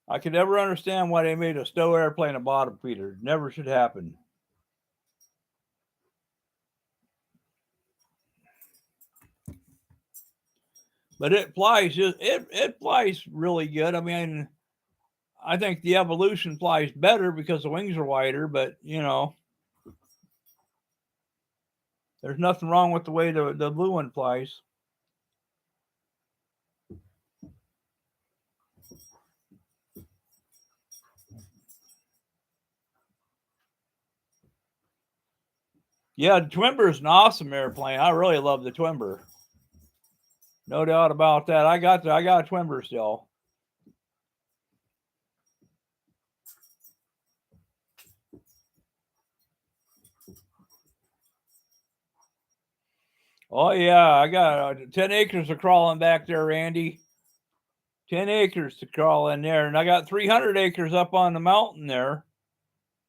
I could never understand why they made a stow airplane a bottom feeder. Never should happen. But it flies it flies really good. I mean, I think the Evolution flies better because the wings are wider, but there's nothing wrong with the way the blue one flies. Yeah, the Twimber is an awesome airplane. I really love the Twimber. No doubt about that. I got a Twimber still. Oh yeah, I got 10 acres of crawling back there, Randy. 10 acres to crawl in there, and I got 300 acres up on the mountain there.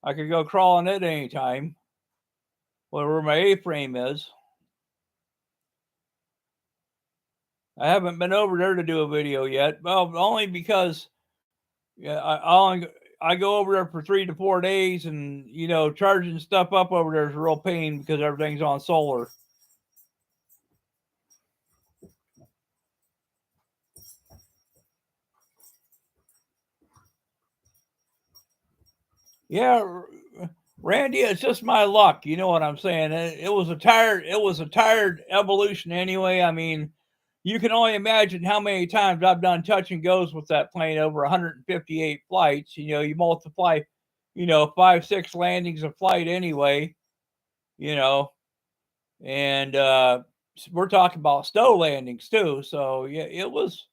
I could go crawling it anytime. Where my A-frame is. I haven't been over there to do a video yet. Well, only because I go over there for 3 to 4 days, and charging stuff up over there is a real pain because everything's on solar. Yeah, Randy, it's just my luck. You know what I'm saying? It was a tired Evolution anyway. I mean, you can only imagine how many times I've done touch and goes with that plane over 158 flights. You multiply, 5, 6 landings a flight anyway, and we're talking about stow landings too. So yeah, it was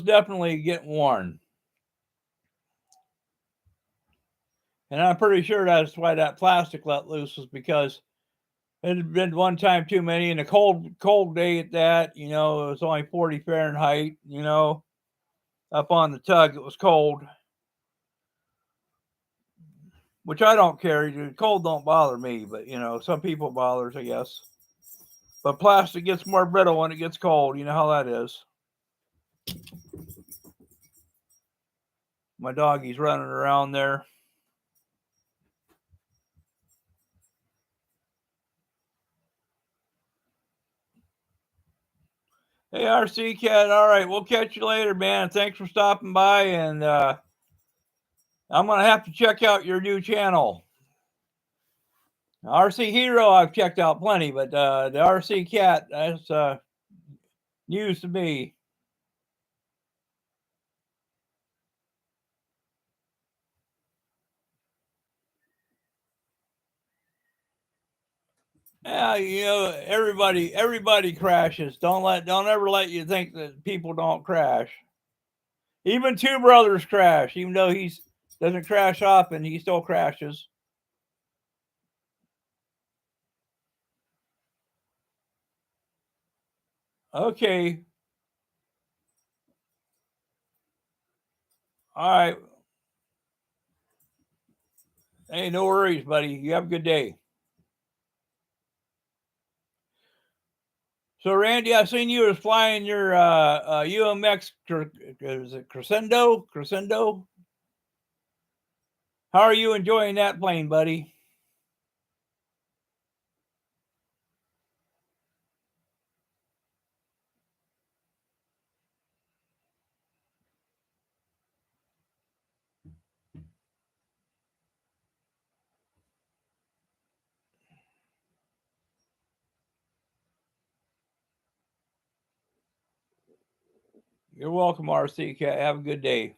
definitely getting worn. And I'm pretty sure that's why that plastic let loose, was because it had been one time too many, and a cold day at that. It was only 40 Fahrenheit. Up on the tug, it was cold, which I don't care. Cold don't bother me, but some people bothers, I guess. But plastic gets more brittle when it gets cold. You know how that is. My doggy's running around there. Hey, RC Cat. All right, we'll catch you later, man. Thanks for stopping by, and I'm gonna have to check out your new channel. RC Hero, I've checked out plenty, but the RC Cat, that's news to me. Yeah, everybody crashes. Don't ever let you think that people don't crash. Even Two Brothers crash, even though he doesn't crash often, he still crashes. Okay. All right. Hey, no worries, buddy. You have a good day. So, Randy, I seen you was flying your UMX. Is it Crescendo? Crescendo? How are you enjoying that plane, buddy? You're welcome, RC Cat. Have a good day.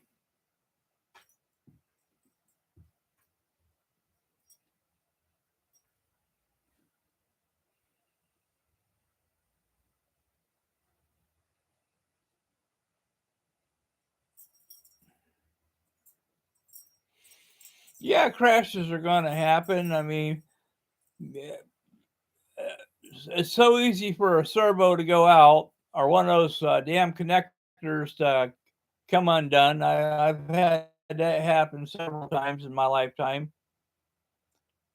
Yeah, crashes are going to happen. I mean, it's so easy for a servo to go out or one of those damn connectors to come undone. I've had that happen several times in my lifetime.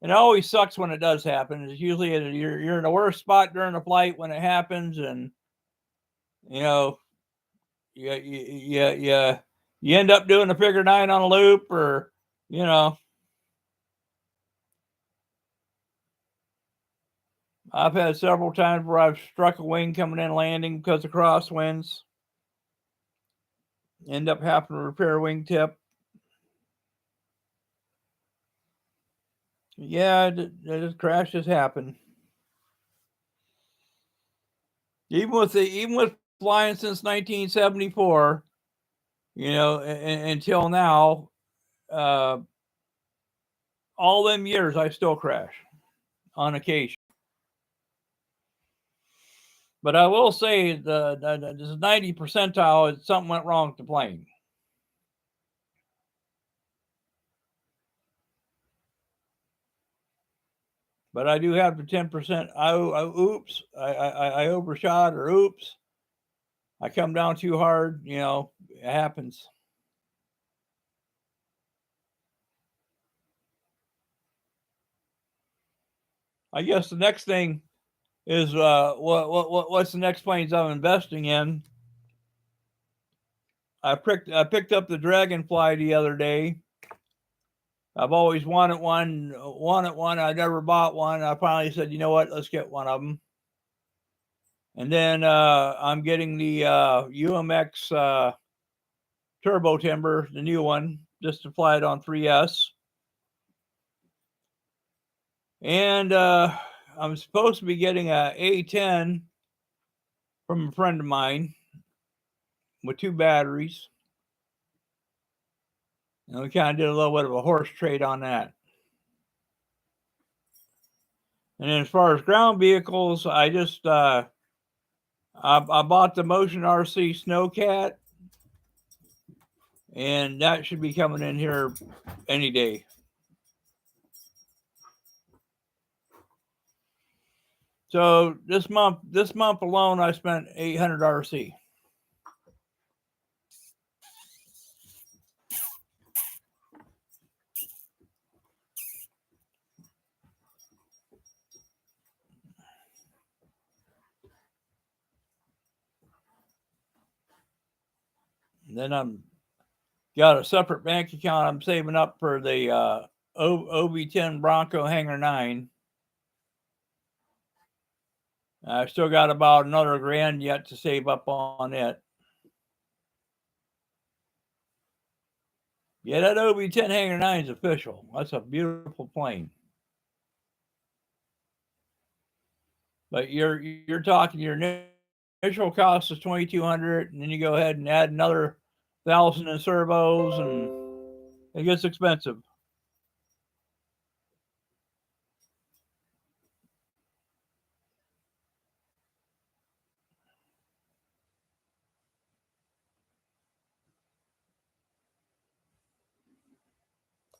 And it always sucks when it does happen. It's usually you're in the worst spot during the flight when it happens, and you know you end up doing a figure nine on a loop, or you know. I've had several times where I've struck a wing coming in landing because of crosswinds. End up having to repair a wingtip. Yeah, crashes happen. Even with flying since 1974, until now, all them years I still crash on occasion. But I will say the 90 percentile is something went wrong with the plane. But I do have the 10%. Oops, I overshot, or oops, I come down too hard. It happens. I guess the next thing is what's the next planes I'm investing in? I picked up the Dragonfly the other day. I've always wanted one. I never bought one. I finally said, you know what? Let's get one of them. And then I'm getting the UMX Turbo Timber, the new one, just to fly it on 3S. And I'm supposed to be getting a A10 from a friend of mine with 2 batteries. And we kind of did a little bit of a horse trade on that. And then as far as ground vehicles, I just I bought the Motion RC Snowcat, and that should be coming in here any day. So this month alone, I spent 800 RC. And then got a separate bank account I'm saving up for the OB10 Bronco Hangar 9. I still got about another grand yet to save up on it. Yeah, that OB10 Hangar 9 is official. That's a beautiful plane. But you're talking your initial cost is 2,200, and then you go ahead and add another 1,000 in servos, and it gets expensive.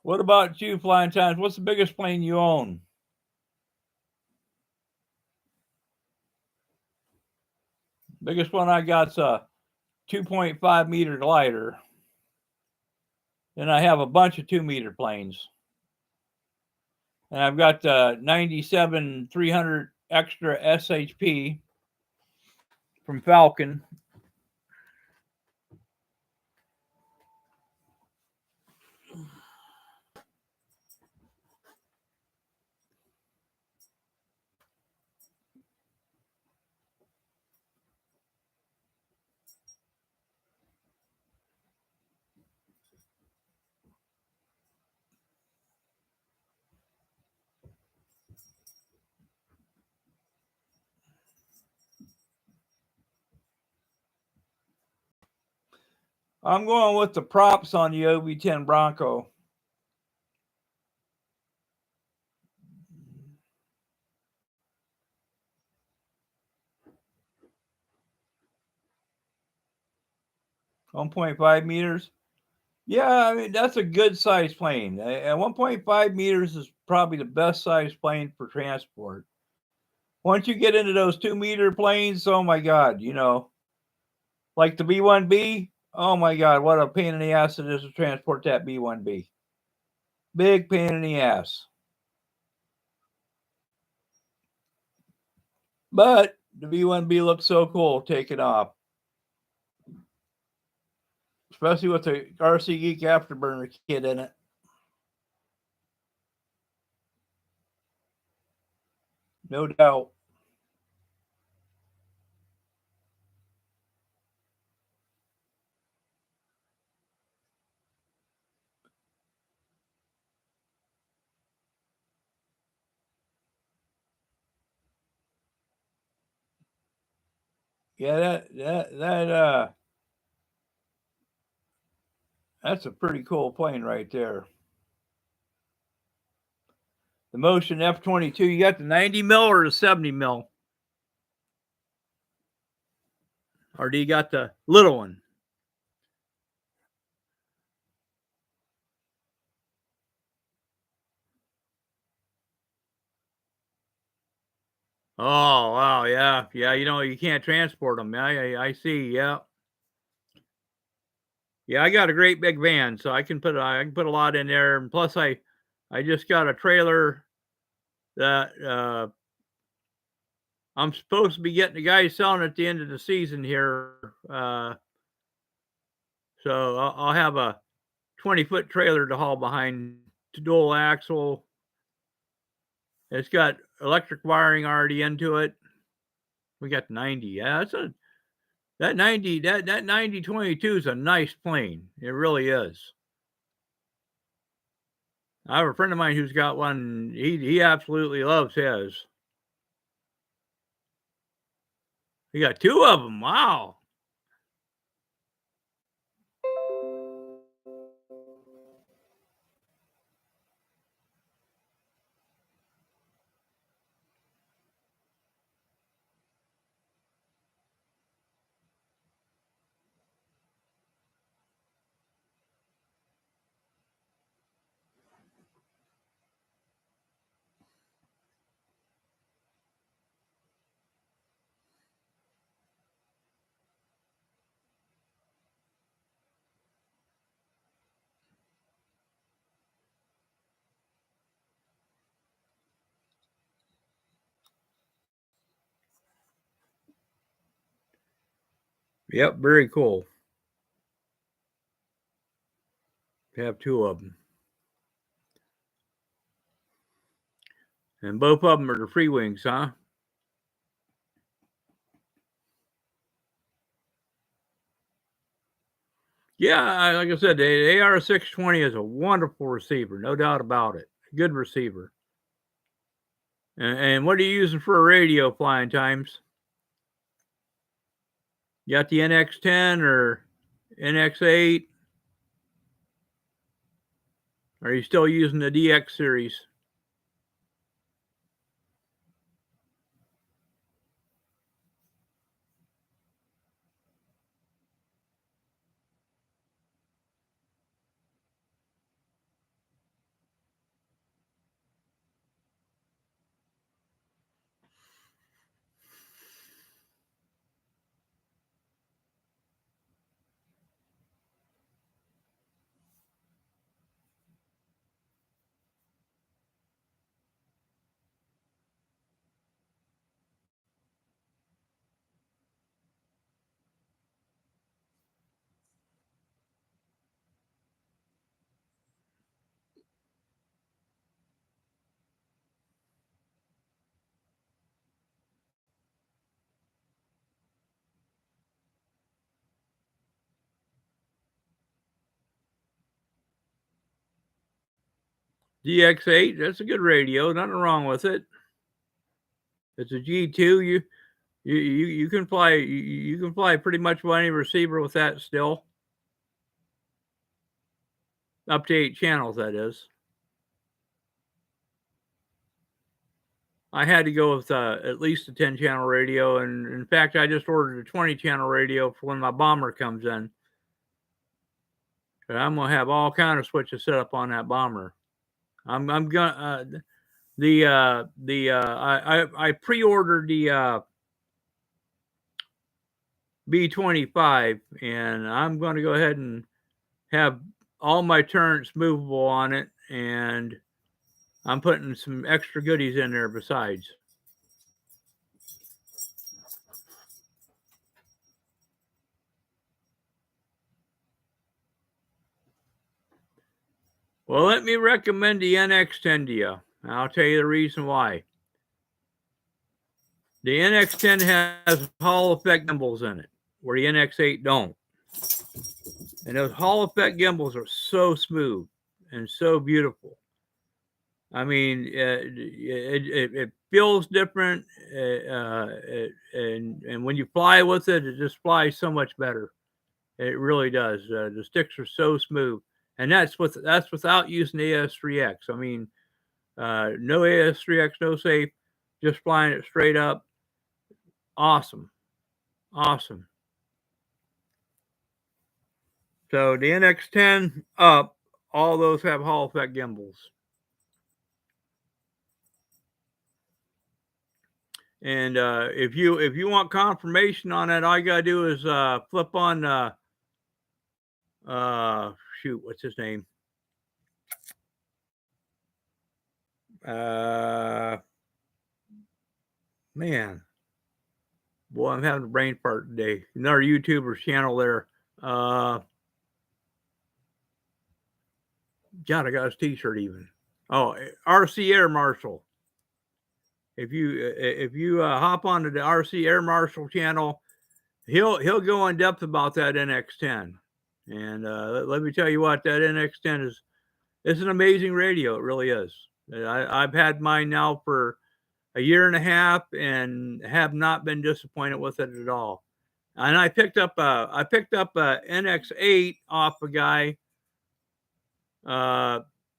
What about you, Flying Times? What's the biggest plane you own? Biggest one I got's a 2.5 meter glider. Then I have a bunch of 2 meter planes. And I've got the 97 300 extra SHP from Falcon. I'm going with the props on the OB10 Bronco. $1.5 meters. Yeah, I mean that's a good size plane. And 1.5 meters is probably the best size plane for transport. Once you get into those 2 meter planes, oh my God, like the B1B. Oh my God, what a pain in the ass it is to transport that B1B. Big pain in the ass. But the B1B looks so cool taking off, especially with the RC Geek Afterburner kit in it. No doubt. Yeah, that's a pretty cool plane right there. The Motion F-22. You got the 90 mil or the 70 mil, or do you got the little one? Oh wow, yeah, yeah. You can't transport them. I see. Yeah, yeah. I got a great big van, so I can put a lot in there. And plus, I just got a trailer that I'm supposed to be getting the guys selling at the end of the season here. So I'll have a 20-foot trailer to haul behind, to dual axle. It's got electric wiring already into it. We got 90. Yeah, that 90 that 9022 is a nice plane. It really is. I have a friend of mine who's got one. He absolutely loves his. He got two of them. Wow. Yep, very cool. Have two of them. And both of them are the free wings, huh? Yeah, like I said, the AR-620 is a wonderful receiver, no doubt about it. Good receiver. And what are you using for a radio, Flying Times? You got the NX10 or NX8? Or are you still using the DX series? DX8, that's a good radio. Nothing wrong with it. It's a G2. You can fly you can fly pretty much with any receiver with that still. Up to 8 channels, that is. I had to go with at least a 10-channel radio, and in fact, I just ordered a 20-channel radio for when my bomber comes in. And I'm gonna have all kind of switches set up on that bomber. I'm gonna I pre-ordered the B25, and I'm going to go ahead and have all my turrets movable on it, and I'm putting some extra goodies in there besides. Well, let me recommend the NX10 to you. I'll tell you the reason why. The NX10 has Hall effect gimbals in it, where the NX8 don't. And those Hall effect gimbals are so smooth and so beautiful. I mean, it feels different, and when you fly with it, it just flies so much better. It really does. The sticks are so smooth, and that's without using AS3X. I mean, no AS3X, no safe, just flying it straight up. Awesome, awesome. So the NX10 up, all those have Hall effect gimbals. And if you want confirmation on that, all you gotta do is flip on shoot, what's his name? Uh, Man, boy, I'm having a brain fart today. Another YouTuber's channel there. Uh, God, I got his T-shirt even. Oh, RC Air Marshal. If you hop onto the RC Air Marshal channel, he'll go in depth about that NX10. And let me tell you what, that NX10 it's an amazing radio. It really is. I've had mine now for a year and a half and have not been disappointed with it at all. And I picked up a NX8 off a guy.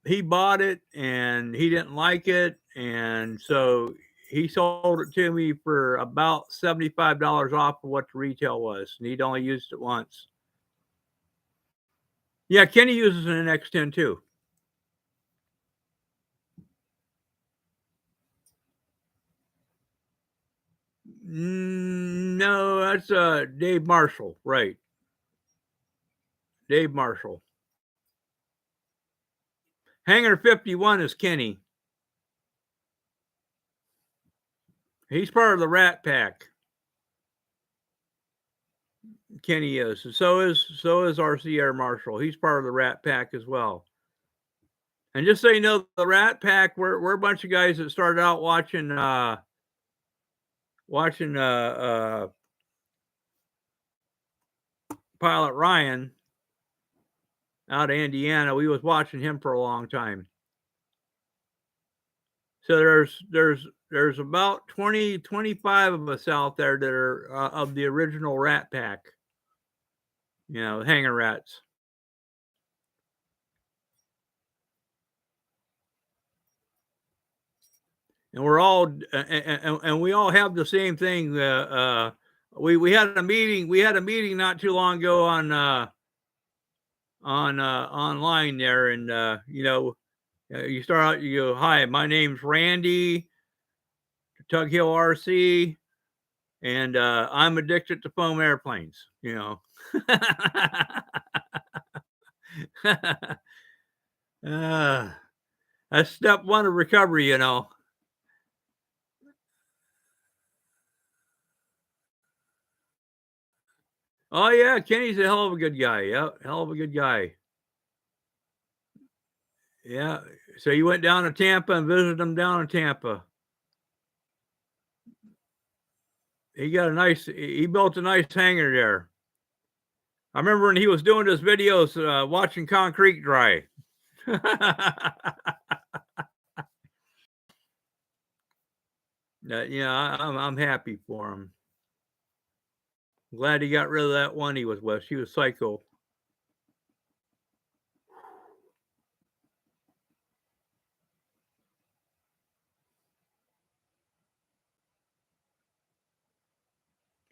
He bought it and he didn't like it, and so he sold it to me for about $75 off of what the retail was, and he'd only used it once. Yeah, Kenny uses an NX10 too. No, that's Dave Marshall, right? Dave Marshall. Hangar 51 is Kenny. He's part of the Rat Pack. Kenny is. So is RC Air Marshal. He's part of the Rat Pack as well. And just so you know, the Rat Pack, we're a bunch of guys that started out watching Pilot Ryan out of Indiana. We was watching him for a long time. So there's about 25 of us out there that are of the original Rat Pack. You know, hanger rats. And we're all and we all have the same thing. We had a meeting. We had a meeting not too long ago on online there, and you know, you start out. You go, "Hi, my name's Randy, Tug Hill RC, and I'm addicted to foam airplanes." You know. That's step one of recovery, you know. Oh yeah, Kenny's a hell of a good guy. Yeah, hell of a good guy. Yeah. So you went down to Tampa and visited him down in Tampa. He built a nice hangar there. I remember when he was doing his videos, watching concrete dry. Yeah, I'm happy for him. Glad he got rid of that one he was with. She was psycho.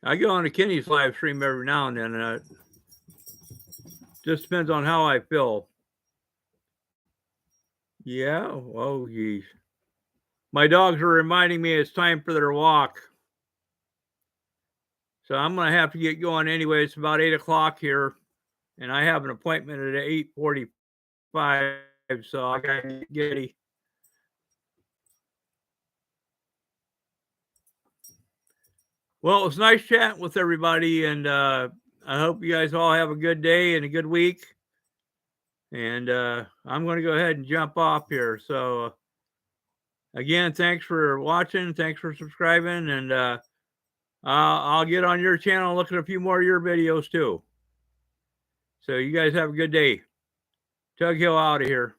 I go on to Kenny's live stream every now and then. Just depends on how I feel. Yeah. Oh, geez. My dogs are reminding me it's time for their walk. So I'm going to have to get going anyway. It's about 8 o'clock here, and I have an appointment at 8:45. So I got to get giddy. Well, it was nice chatting with everybody, and I hope you guys all have a good day and a good week. And I'm going to go ahead and jump off here. So again, thanks for watching. Thanks for subscribing. And I'll get on your channel and look at a few more of your videos too. So you guys have a good day. Tug Hill out of here.